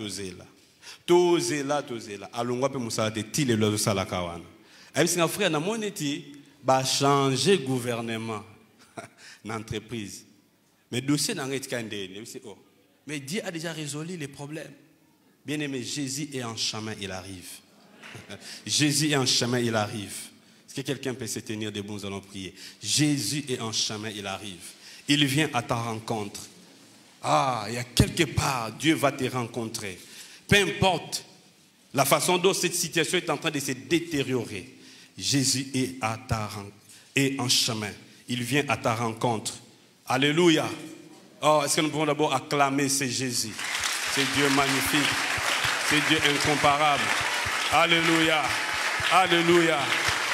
Speaker 4: Allons pe musala te tile lo sala kawana. Abi singa frère na moneti ba changer gouvernement l'entreprise. Mais dossier na ngeti kandene, oh. Mais Dieu a déjà résolu les problèmes. Bien-aimé, Jésus est en chemin, il arrive. Jésus est en chemin, il arrive. Est-ce que quelqu'un peut se tenir debout, nous allons prier. Jésus est en chemin, il arrive. Il vient à ta rencontre. Ah, il y a quelque part, Dieu va te rencontrer. Peu importe la façon dont cette situation est en train de se détériorer, Jésus est en chemin. Il vient à ta rencontre. Alléluia. Oh, est-ce que nous pouvons d'abord acclamer ce Jésus? C'est Dieu magnifique. C'est Dieu incomparable. Alléluia. Alléluia.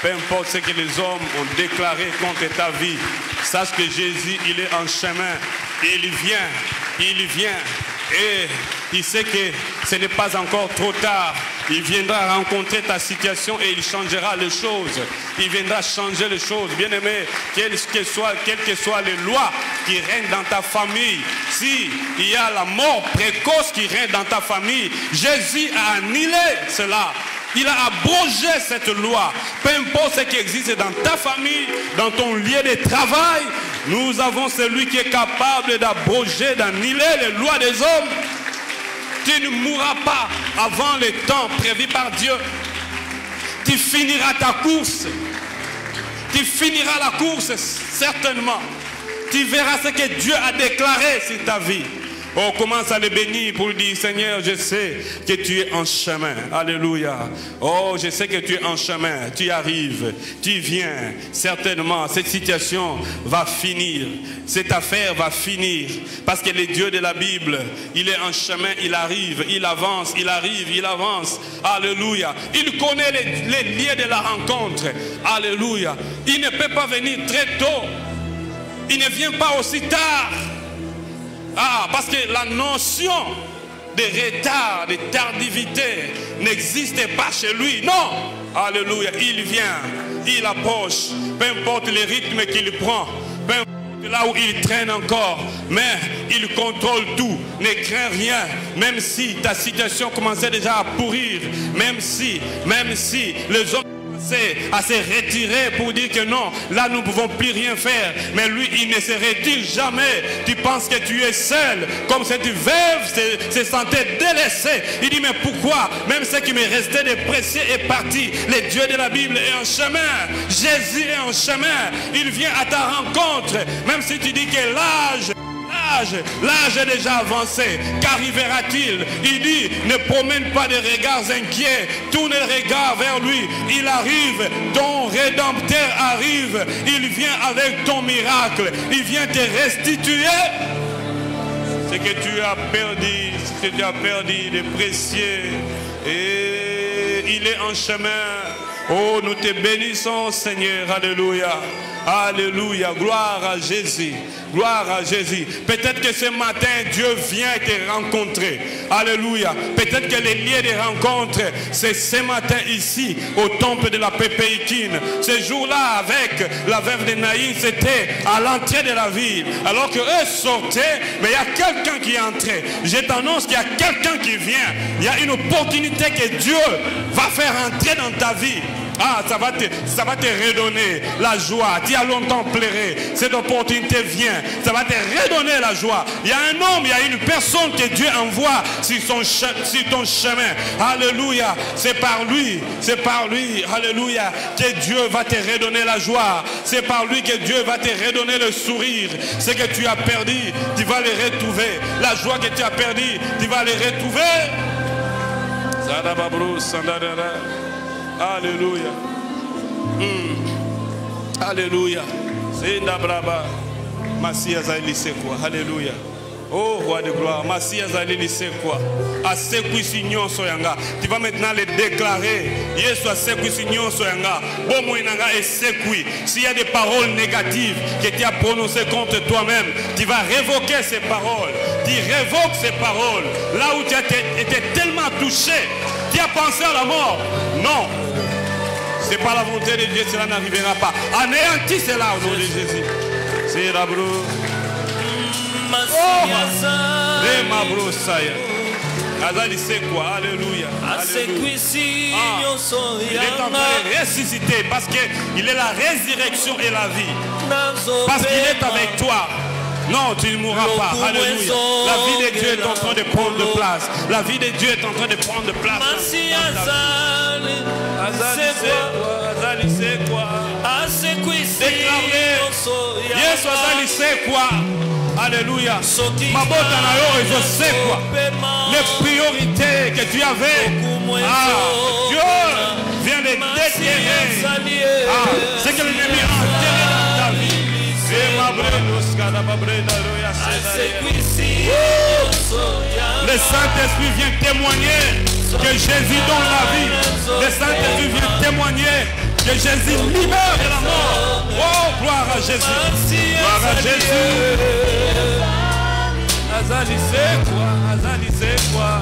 Speaker 4: Peu importe ce que les hommes ont déclaré contre ta vie, sache que Jésus, il est en chemin. Il vient. Et il sait que ce n'est pas encore trop tard. Il viendra rencontrer ta situation et il changera les choses. Il viendra changer les choses. Bien-aimé, quelles que soient les lois qui règnent dans ta famille, si il y a la mort précoce qui règne dans ta famille, Jésus a annulé cela. Il a abrogé cette loi. Peu importe ce qui existe dans ta famille, dans ton lieu de travail, nous avons celui qui est capable d'abroger, d'annuler les lois des hommes. Tu ne mourras pas avant le temps prévu par Dieu. Tu finiras ta course. Tu finiras la course, certainement. Tu verras ce que Dieu a déclaré sur ta vie. On commence à le bénir pour lui dire, Seigneur, je sais que tu es en chemin. Alléluia. Oh, je sais que tu es en chemin. Tu arrives, tu viens. Certainement, cette situation va finir. Cette affaire va finir. Parce que le Dieu de la Bible, il est en chemin, il arrive, il avance, il arrive, il avance. Alléluia. Il connaît les lieux de la rencontre. Alléluia. Il ne peut pas venir très tôt. Il ne vient pas aussi tard. Ah, parce que la notion de retard, de tardivité n'existe pas chez lui. Non. Alléluia. Il vient, il approche. Peu importe les rythmes qu'il prend, peu importe là où il traîne encore, mais il contrôle tout. Ne crains rien. Même si ta situation commençait déjà à pourrir, même si les hommes à se retirer pour dire que non, là nous ne pouvons plus rien faire, mais lui il ne se retire jamais. Tu penses que tu es seul, comme cette veuve se sentait délaissée. Il dit mais pourquoi, même ce qui me restait de précieux est parti. Le Dieu de la Bible est en chemin. Jésus est en chemin. Il vient à ta rencontre. Même si tu dis que l'âge est déjà avancé, qu'arrivera-t-il? Il dit, ne promène pas de regards inquiets, tourne le regard vers lui. Il arrive, ton Rédempteur arrive, il vient avec ton miracle, il vient te restituer ce que tu as perdu, de précieux. Et il est en chemin. Oh, nous te bénissons, Seigneur. Alléluia. Alléluia. Gloire à Jésus. Gloire à Jésus. Peut-être que ce matin, Dieu vient te rencontrer. Alléluia. Peut-être que les lieux de rencontre, c'est ce matin ici, au temple de la Pépéikine. Ce jour-là, avec la veuve de Naïn, c'était à l'entrée de la ville. Alors qu'eux sortaient, mais il y a quelqu'un qui est entré. Je t'annonce qu'il y a quelqu'un qui vient. Il y a une opportunité que Dieu va faire entrer dans ta vie.
Speaker 5: Ah, ça va te redonner la joie. Tu as longtemps pleuré. Cette opportunité vient. Ça va te redonner la joie. Il y a un homme, il y a une personne que Dieu envoie sur ton chemin. Alléluia. C'est par lui. Alléluia. Que Dieu va te redonner la joie. C'est par lui que Dieu va te redonner le sourire. Ce que tu as perdu, tu vas le retrouver. La joie que tu as perdue, tu vas le retrouver. Alléluia. Alléluia. C'est Nabraba. Massia Zali c'est quoi? Alléluia. Oh, roi de gloire. Massia Zali c'est quoi? À Sekouisignon Soyanga. Tu vas maintenant le déclarer. Yes, à Sekouisignon Soyanga. Bon, Moinanga et Sekoui. S'il y a des paroles négatives que tu as prononcées contre toi-même, tu vas révoquer ces paroles. Tu révoques ces paroles. Là où tu as été tellement touché, tu as pensé à la mort. Non. Ce n'est pas la volonté de Dieu, cela n'arrivera pas. Anéantis cela au nom de Jésus. C'est la bro. Oh, ma bro, ça y est. Azali c'est quoi? Alléluia. Il est en train de ressusciter parce qu'il est la résurrection et la vie. Parce qu'il est avec toi. Non, tu ne mourras pas. Alléluia. La vie de Dieu est en train de prendre place. La vie de Dieu est en train de prendre place. Azali c'est quoi? Déclarez. Yes, Azali c'est quoi? Alléluia. Mabota na yo, je sais quoi. Les priorités que tu avais. Ah, Dieu vient de déterrer. Ah, c'est que l'ennemi a enterré dans ta vie. Le Saint-Esprit vient témoigner que Jésus donne la vie. Le Saint-Esprit vient témoigner que Jésus libère de la mort. Oh, gloire à Jésus. Gloire à Jésus. Azali c'est quoi? Azali c'est quoi?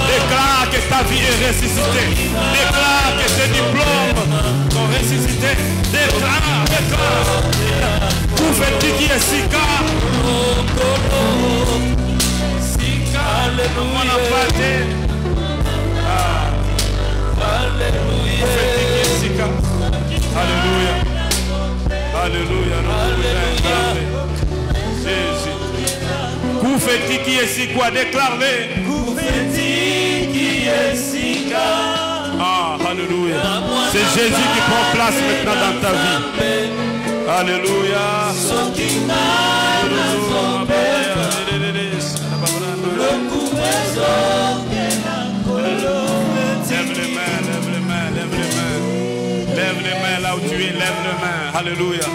Speaker 5: Déclare que ta vie est ressuscitée. Déclare que tes diplômes sont ressuscités. Déclare. Tout fait qui est Sika. On a parlé. Alléluia. Alléluia. Jésus. Koufeti qui est si quoi? Déclare-le. Koufeti qui est si quoi? Ah, alléluia. C'est Jésus qui prend place maintenant dans ta vie. Alléluia. Lève les mains là où tu es, lève les mains. Alléluia.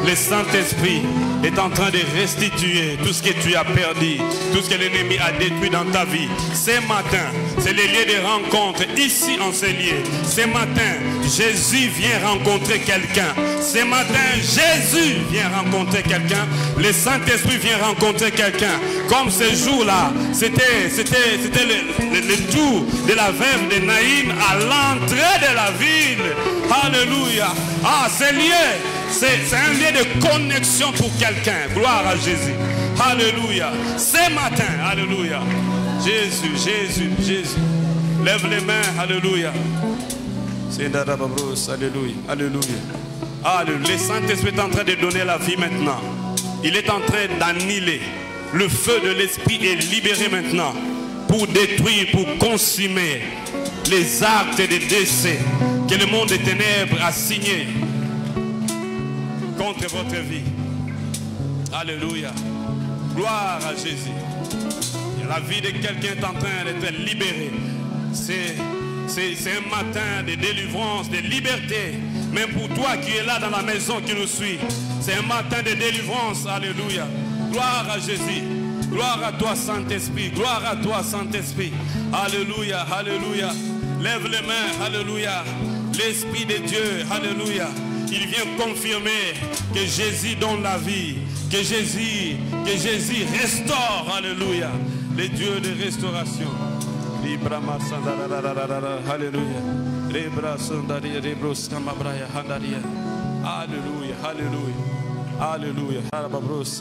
Speaker 5: Le Saint-Esprit est en train de restituer tout ce que tu as perdu, tout ce que l'ennemi a détruit dans ta vie. Ce matin, c'est le lieu de rencontre ici en ce lieu. Ce matin, Jésus vient rencontrer quelqu'un. Ce matin, Jésus vient rencontrer quelqu'un. Le Saint-Esprit vient rencontrer quelqu'un. Comme ce jour-là, c'était le jour de la veuve de Naïm à l'entrée de la ville. Alléluia. Ah, c'est lieu. C'est un lieu de connexion pour quelqu'un. Gloire à Jésus. Alléluia. Ce matin, alléluia. Jésus, Jésus, Jésus. Lève les mains, alléluia. Alléluia. Alléluia. Alléluia. Le Saint-Esprit est en train de donner la vie maintenant. Il est en train d'annihiler. Le feu de l'Esprit est libéré maintenant pour détruire, pour consumer les actes de décès que le monde des ténèbres a signés contre votre vie. Alléluia. Gloire à Jésus. La vie de quelqu'un est en train d'être libérée. C'est un matin de délivrance, de liberté. Même pour toi qui es là dans la maison qui nous suit, c'est un matin de délivrance. Alléluia. Gloire à Jésus. Gloire à toi, Saint-Esprit. Gloire à toi, Saint-Esprit. Alléluia. Alléluia. Lève les mains. Alléluia. L'Esprit de Dieu. Alléluia. Il vient confirmer que Jésus donne la vie. Que Jésus restaure, alléluia, les dieux de restauration. Alléluia. Alléluia, alléluia, alléluia, alléluia,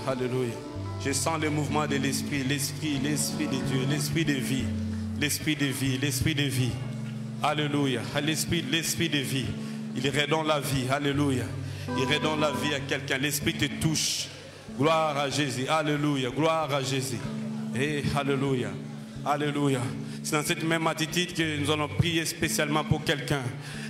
Speaker 5: alléluia. Je sens le mouvement de l'esprit, l'esprit de Dieu, l'esprit de vie, l'esprit de vie, l'esprit de vie. Alléluia, l'esprit de vie. Il redonne la vie, alléluia. Il redonne la vie à quelqu'un. L'esprit te touche. Gloire à Jésus, alléluia, gloire à Jésus. Et alléluia, alléluia. C'est dans cette même attitude que nous allons prier spécialement pour quelqu'un.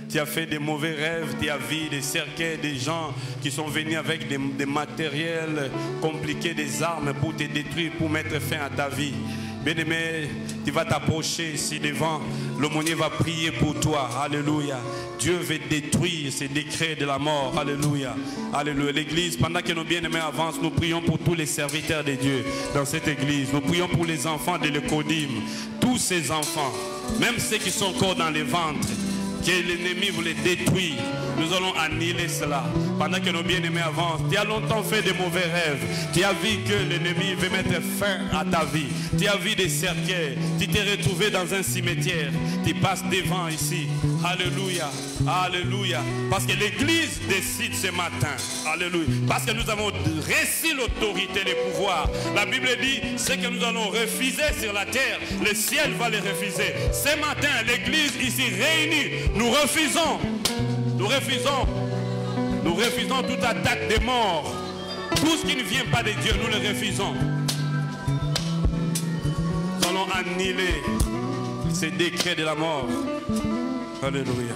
Speaker 5: Tu as fait des mauvais rêves, tu as vu des cercueils, des gens qui sont venus avec des matériels compliqués, des armes pour te détruire, pour mettre fin à ta vie. Bien-aimé, tu vas t'approcher ici devant. L'aumônier va prier pour toi. Alléluia. Dieu veut détruire ces décrets de la mort. Alléluia. Alléluia. L'église, pendant que nos bien-aimés avancent, nous prions pour tous les serviteurs de Dieu dans cette église. Nous prions pour les enfants de l'Écodim. Tous ces enfants, même ceux qui sont encore dans les ventres, que l'ennemi voulait détruire, nous allons annihiler cela. Pendant que nos bien-aimés avancent, tu as longtemps fait de mauvais rêves. Tu as vu que l'ennemi veut mettre fin à ta vie. Tu as vu des cercueils. Tu t'es retrouvé dans un cimetière. Tu passes devant ici. Alléluia. Alléluia. Parce que l'église décide ce matin. Alléluia. Parce que nous avons reçu l'autorité et le pouvoir. La Bible dit, ce que nous allons refuser sur la terre, le ciel va les refuser. Ce matin, l'église ici réunie, nous refusons toute attaque des morts. Tout ce qui ne vient pas de Dieu, nous le refusons. Nous allons annihiler ces décrets de la mort. Alléluia.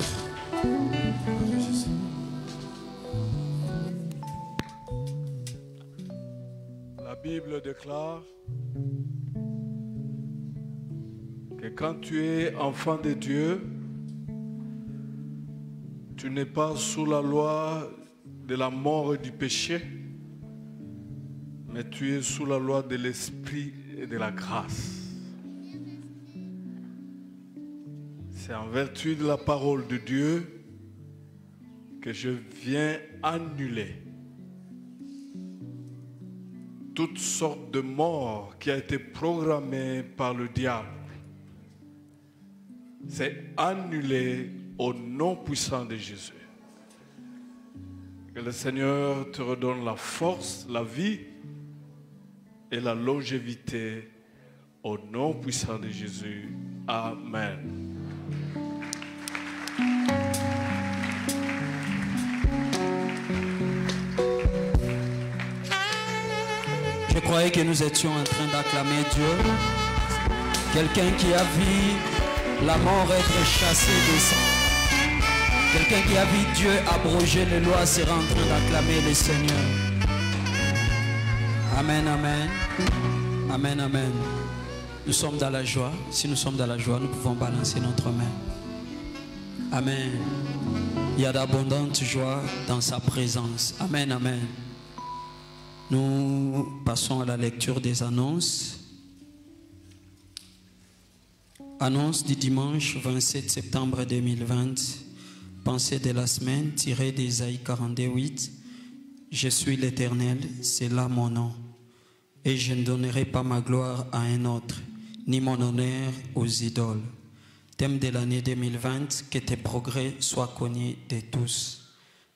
Speaker 6: La Bible déclare que quand tu es enfant de Dieu, tu n'es pas sous la loi de la mort et du péché, mais tu es sous la loi de l'esprit et de la grâce. C'est en vertu de la parole de Dieu que je viens annuler toutes sortes de morts qui a été programmées par le diable. C'est annulé au nom puissant de Jésus. Que le Seigneur te redonne la force, la vie et la longévité au nom puissant de Jésus. Amen.
Speaker 1: Je croyais que nous étions en train d'acclamer Dieu. Quelqu'un qui a vu la mort être chassée de sa... Quelqu'un qui a vu Dieu abroger les lois sera en train d'acclamer le Seigneur. Amen, amen. Amen, amen. Nous sommes dans la joie. Si nous sommes dans la joie, nous pouvons balancer notre main. Amen. Il y a d'abondantes joies dans sa présence. Amen, amen. Nous passons à la lecture des annonces. Annonce du dimanche 27 septembre 2020. Pensée de la semaine tirée d'Ésaïe 42:8. Je suis l'Éternel, c'est là mon nom. Et je ne donnerai pas ma gloire à un autre, ni mon honneur aux idoles. Thème de l'année 2020, que tes progrès soient connus de tous.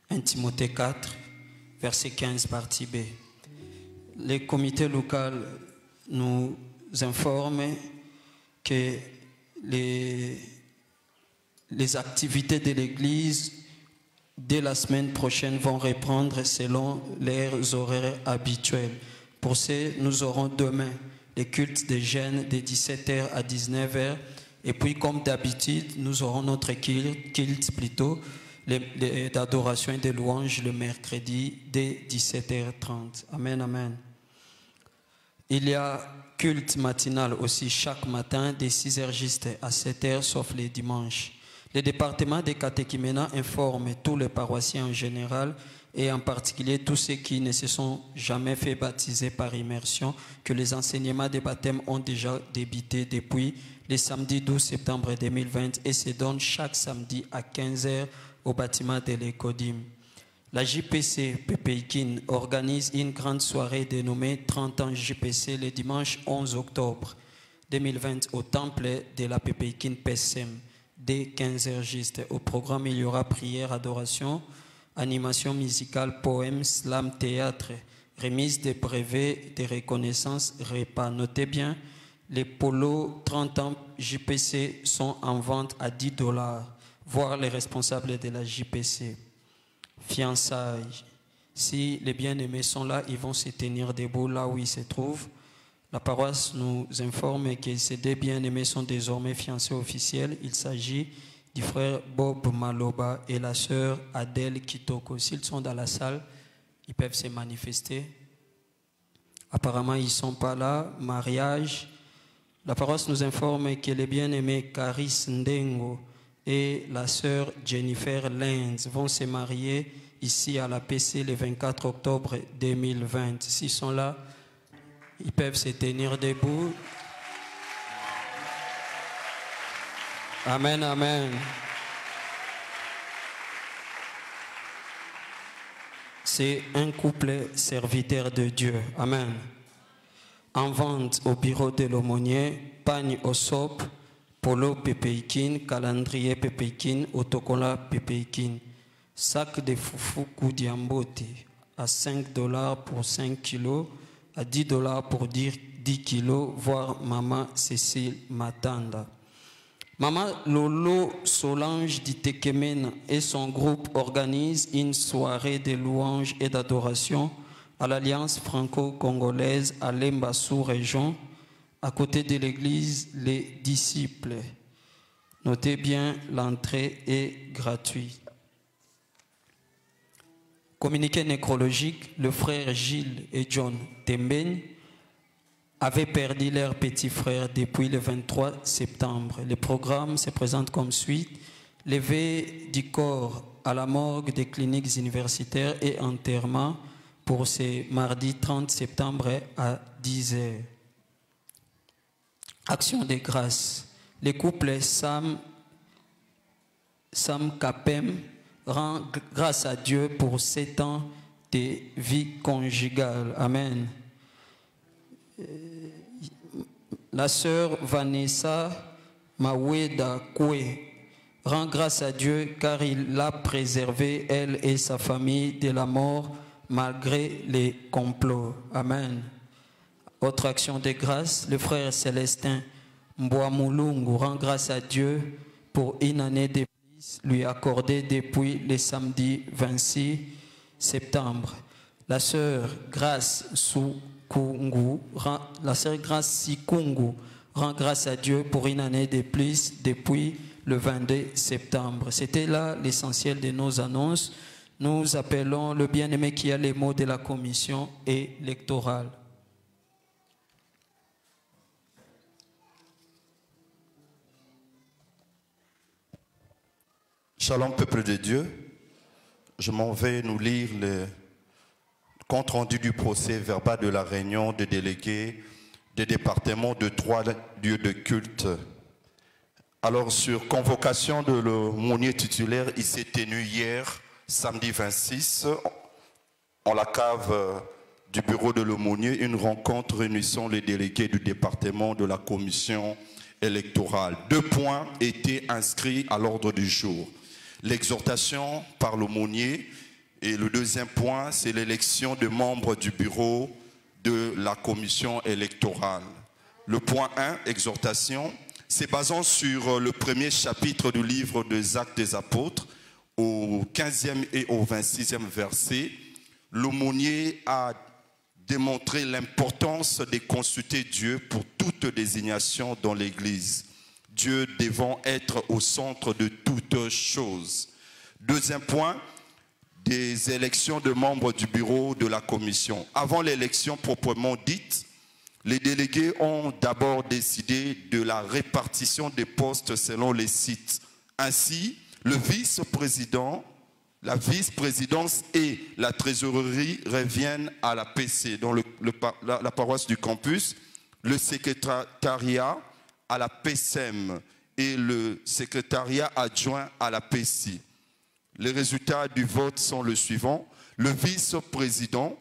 Speaker 1: 1 Timothée 4, verset 15, partie B. Le comité local nous informe que les activités de l'Église dès la semaine prochaine vont reprendre selon leurs horaires habituels. Pour ce, nous aurons demain les cultes des jeunes de 17h à 19h. Et puis, comme d'habitude, nous aurons notre culte plutôt d'adoration et de louange le mercredi dès 17h30. Amen, amen. Il y a culte matinal aussi chaque matin de 6h juste à 7h, sauf les dimanches. Le département des catéchuménats informe tous les paroissiens en général et en particulier tous ceux qui ne se sont jamais fait baptiser par immersion que les enseignements des baptêmes ont déjà débuté depuis le samedi 12 septembre 2020 et se donnent chaque samedi à 15h au bâtiment de l'Écodim. La JPC Pépéikine organise une grande soirée dénommée 30 ans JPC le dimanche 11 octobre 2020 au temple de la Pépéikine PSM dès 15h juste. Au programme, il y aura prière, adoration, animation musicale, poèmes, slam, théâtre, remise des brevets, des reconnaissances, repas. Notez bien, les polos 30 ans JPC sont en vente à $10. Voir les responsables de la JPC. Fiançailles. Si les bien-aimés sont là, ils vont se tenir debout là où ils se trouvent. La paroisse nous informe que ces deux bien-aimés sont désormais fiancés officiels. Il s'agit du frère Bob Maloba et la sœur Adèle Kitoko. S'ils sont dans la salle, ils peuvent se manifester. Apparemment, ils ne sont pas là. Mariage. La paroisse nous informe que les bien-aimés Caris Ndengo et la sœur Jennifer Lenz vont se marier ici à la PC le 24 octobre 2020. S'ils sont là, ils peuvent se tenir debout. Amen, amen. C'est un couple serviteur de Dieu. Amen. En vente au bureau de l'aumônier, pagne au sop, polo Pépéikine, calendrier Pépéikine, autocollant Pépéikine, sac de foufou Koudiambote à $5 pour 5 kilos, à $10 pour 10 kilos, voir Maman Cécile Matanda. Maman Lolo Solange d'Itekemena et son groupe organisent une soirée de louanges et d'adoration à l'Alliance franco-congolaise à Lembassou région, à côté de l'église Les Disciples. Notez bien, l'entrée est gratuite. Communiqué nécrologique, le frère Gilles et John Tembeni avaient perdu leur petit frère depuis le 23 septembre. Le programme se présente comme suit: levée du corps à la morgue des cliniques universitaires et enterrement pour ce mardi 30 septembre à 10h. Action de grâce. Le couple Sam Kapem rend grâce à Dieu pour 7 ans de vie conjugale. Amen. La sœur Vanessa Maweda Koué rend grâce à Dieu car il l'a préservée, elle et sa famille, de la mort malgré les complots. Amen. Autre action de grâce, le frère Célestin Mbouamoulungu rend grâce à Dieu pour une année de plus lui accordée depuis le samedi 26 septembre. La sœur Grace Sikungu rend grâce à Dieu pour une année de plus depuis le 22 septembre. C'était là l'essentiel de nos annonces. Nous appelons le bien-aimé qui a les mots de la commission électorale.
Speaker 7: Shalom, peuple de Dieu. Je m'en vais nous lire le compte rendu du procès verbal de la réunion des délégués des départements de 3 lieux de culte. Alors, sur convocation de l'aumônier titulaire, il s'est tenu hier, samedi 26, en la cave du bureau de l'aumônier, une rencontre réunissant les délégués du département de la commission électorale. 2 points étaient inscrits à l'ordre du jour. L'exhortation par l'aumônier et le 2e point, c'est l'élection de membres du bureau de la commission électorale. Le point 1, exhortation, c'est basant sur le 1er chapitre du livre des Actes des Apôtres, au 15e et au 26e verset. L'aumônier a démontré l'importance de consulter Dieu pour toute désignation dans l'Église. Dieu devant être au centre de toutes choses. 2e point, des élections de membres du bureau de la commission. Avant l'élection proprement dite, les délégués ont d'abord décidé de la répartition des postes selon les sites. Ainsi, le vice-président, la vice-présidence et la trésorerie reviennent à la PC, dans la paroisse du campus, le secrétariat à la PCM et le secrétariat adjoint à la PC. Les résultats du vote sont le suivant. Le vice-président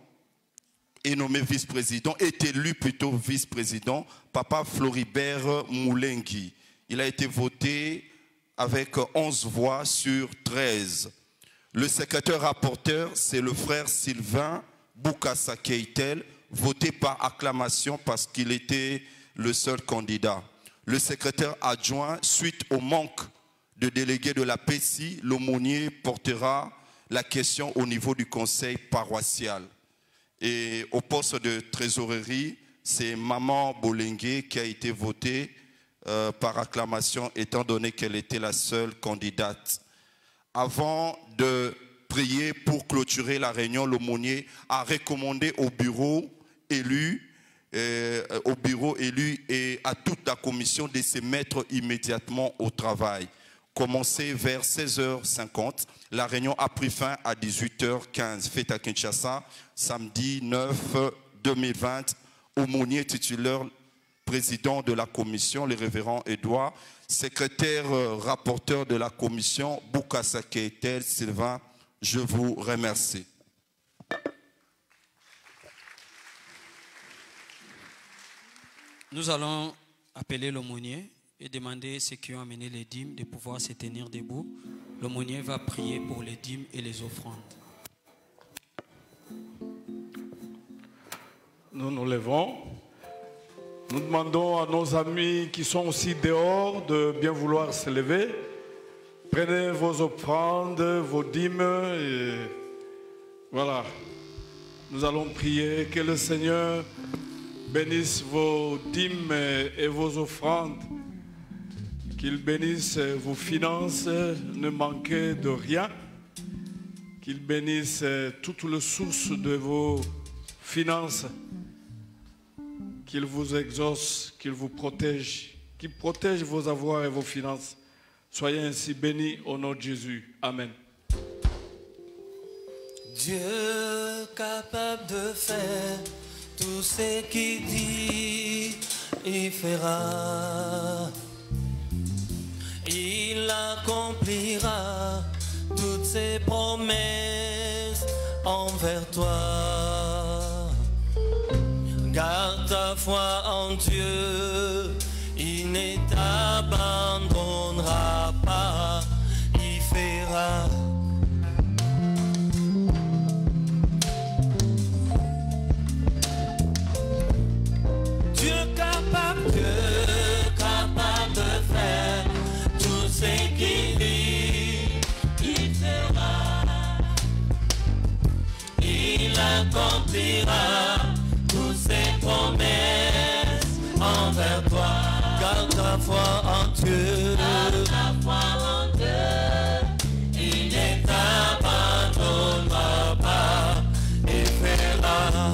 Speaker 7: est nommé vice-président, est élu plutôt vice-président, Papa Floribert Moulengui. Il a été voté avec 11 voix sur 13. Le secrétaire rapporteur, c'est le frère Sylvain Boukassa Keitel, voté par acclamation parce qu'il était le seul candidat. Le secrétaire adjoint, suite au manque de délégués de la PECI, l'aumônier portera la question au niveau du conseil paroissial. Et au poste de trésorerie, c'est Maman Bolengue qui a été votée par acclamation, étant donné qu'elle était la seule candidate. Avant de prier pour clôturer la réunion, l'aumônier a recommandé au bureau élu et à toute la commission de se mettre immédiatement au travail. Commencé vers 16h50, la réunion a pris fin à 18h15. Fête à Kinshasa, samedi 9 2020, aumônier titulaire, président de la commission, le révérend Edouard, secrétaire rapporteur de la commission, Boukassa Keitel, Sylvain, je vous remercie.
Speaker 1: Nous allons appeler l'aumônier et demander ceux qui ont amené les dîmes de pouvoir se tenir debout. L'aumônier va prier pour les dîmes et les offrandes.
Speaker 6: Nous nous levons. Nous demandons à nos amis qui sont aussi dehors de bien vouloir se lever. Prenez vos offrandes, vos dîmes et voilà. Nous allons prier que le Seigneur bénisse vos dîmes et vos offrandes. Qu'il bénisse vos finances, ne manquez de rien. Qu'il bénisse toutes les sources de vos finances. Qu'il vous exauce, qu'il vous protège, qu'il protège vos avoirs et vos finances. Soyez ainsi bénis au nom de Jésus. Amen.
Speaker 3: Dieu capable de faire tout ce qu'il dit, il fera. Il accomplira toutes ses promesses envers toi. Garde ta foi en Dieu, il ne t'abandonnera pas, il fera. Dieu capable de faire tout ce qu'il dit, il fera. Il accomplira toutes ses promesses envers toi. Garde ta foi en Dieu. Garde ta foi en Dieu. Il ne t'abandonnera pas. Il fera.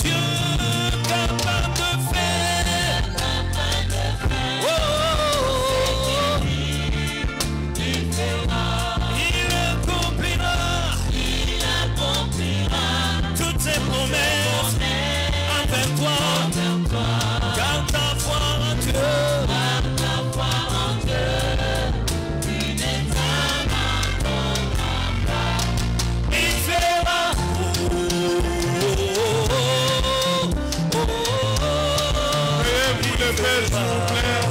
Speaker 3: Dieu capable de faire. Oh, il fera. Il accomplira toutes ses promesses envers toi. Garde ta foi en Dieu. Garde ta foi en Dieu. Il ne t'abandonnera pas. Il fera.
Speaker 6: Veuillez vous lever, s'il vous plaît.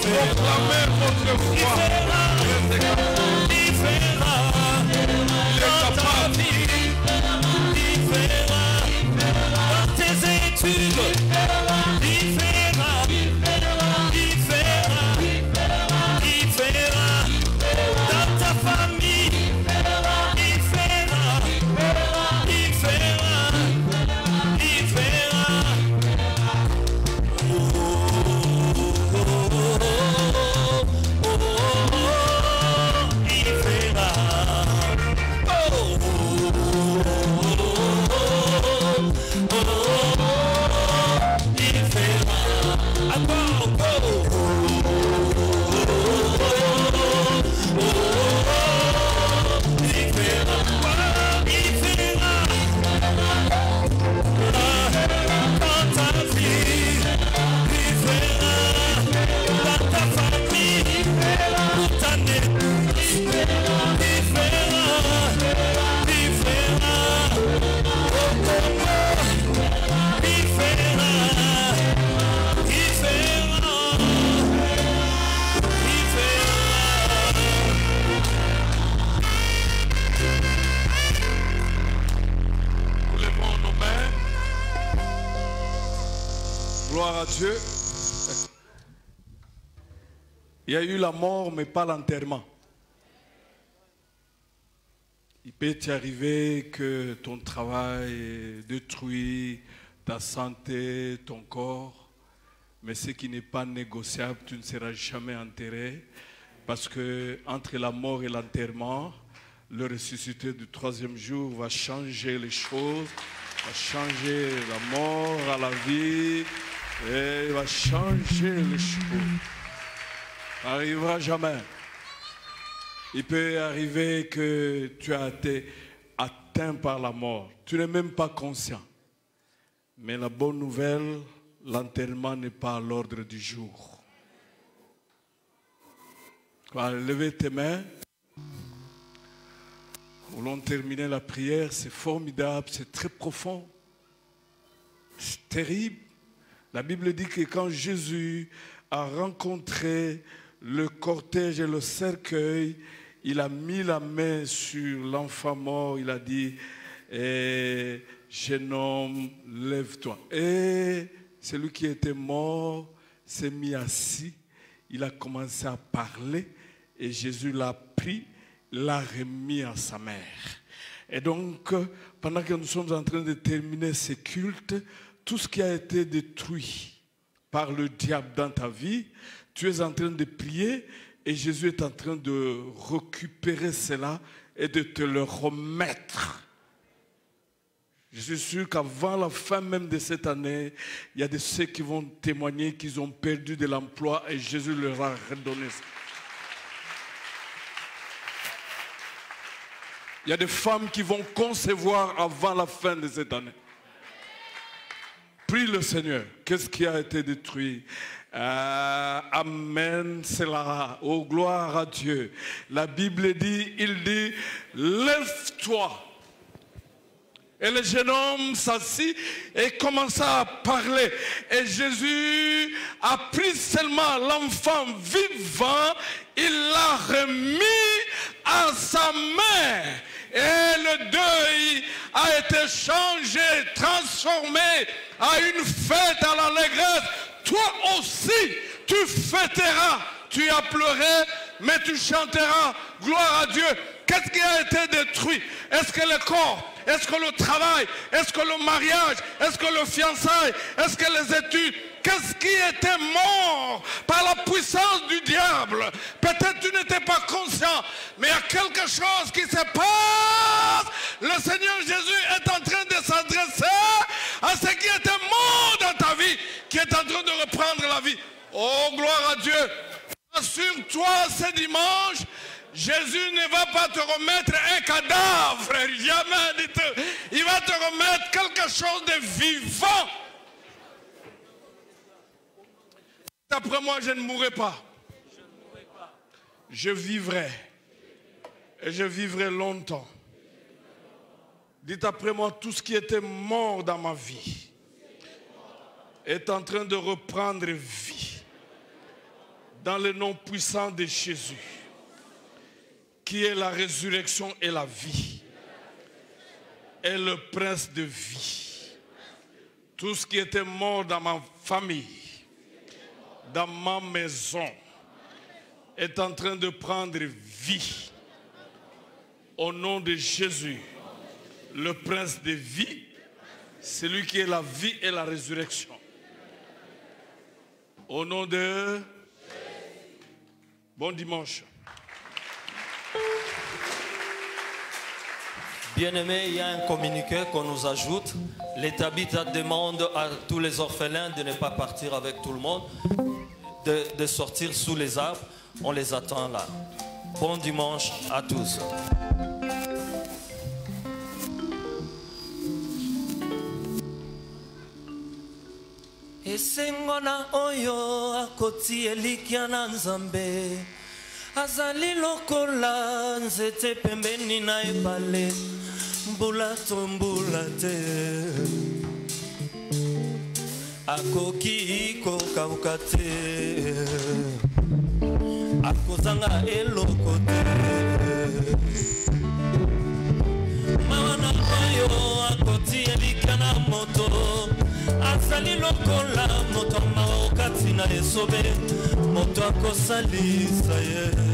Speaker 6: Proclamez votre foi.
Speaker 3: Il fera dans ta vie, il fera dans tes études, il fera, il fera dans ta famille, il fera, il fera. Oh, oh, oh, oh, oh.
Speaker 6: Gloire à Dieu. Il y a eu la mort, mais pas l'enterrement. Il peut t'arriver que ton travail est détruit, ta santé, ton corps, mais ce qui n'est pas négociable, tu ne seras jamais enterré, parce que entre la mort et l'enterrement, le ressuscité du 3e jour va changer les choses, va changer la mort à la vie, et il va changer les choses. Ça n'arrivera jamais. Il peut arriver que tu as été atteint par la mort. Tu n'es même pas conscient. Mais la bonne nouvelle, l'enterrement n'est pas à l'ordre du jour. Levez tes mains. Nous allons terminer la prière. C'est formidable, c'est très profond. C'est terrible. La Bible dit que quand Jésus a rencontré le cortège et le cercueil, il a mis la main sur l'enfant mort, il a dit, jeune homme, lève-toi. Et celui qui était mort s'est mis assis, il a commencé à parler et Jésus l'a pris, l'a remis à sa mère. Et donc, pendant que nous sommes en train de terminer ces cultes, tout ce qui a été détruit par le diable dans ta vie, tu es en train de prier et Jésus est en train de récupérer cela et de te le remettre. Je suis sûr qu'avant la fin même de cette année, il y a de ceux qui vont témoigner qu'ils ont perdu de l'emploi et Jésus leur a redonné ça. Il y a des femmes qui vont concevoir avant la fin de cette année. Prie le Seigneur. Qu'est-ce qui a été détruit? Amen, c'est là. Oh, gloire à Dieu. La Bible dit, il dit, lève-toi. Et le jeune homme s'assit et commença à parler. Et Jésus a pris seulement l'enfant vivant, il l'a remis à sa mère. Et le deuil a été changé, transformé à une fête, à l'allégresse. Toi aussi, tu fêteras. Tu as pleuré, mais tu chanteras. Gloire à Dieu. Qu'est-ce qui a été détruit? Est-ce que le corps? Est-ce que le travail? Est-ce que le mariage? Est-ce que le fiançailles? Est-ce que les études? Qu'est-ce qui était mort par la puissance du diable? Peut-être tu n'étais pas conscient, mais il y a quelque chose qui se passe. Le Seigneur Jésus est en train de s'adresser à ce qui était mort dans ta vie, qui est en train de reprendre la vie. Oh, gloire à Dieu. Assure-toi ce dimanche, Jésus ne va pas te remettre un cadavre, jamais du tout. Il va te remettre quelque chose de vivant. Après moi, je ne mourrai pas. Je vivrai. Et je vivrai longtemps. Dites après moi, tout ce qui était mort dans ma vie est en train de reprendre vie. Dans le nom puissant de Jésus, qui est la résurrection et la vie, et le prince de vie. Tout ce qui était mort dans ma famille, dans ma maison, est en train de prendre vie. Au nom de Jésus, le prince de vie, celui qui est la vie et la résurrection. Au nom de... Bon dimanche.
Speaker 3: Bien-aimés, il y a un communiqué qu'on nous ajoute. L'État demande à tous les orphelins de ne pas partir avec tout le monde, de sortir sous les arbres. On les attend là. Bon dimanche à tous.
Speaker 2: Esengona oyo akoti elikia na nzambe azali lokola nzete pembeni na ebale mbula tombula te akoki kokauka te akozanga eloko te mawana oyo akoti elikia na moto
Speaker 3: azali lokola moto maokati na esobe moto akosalisa ye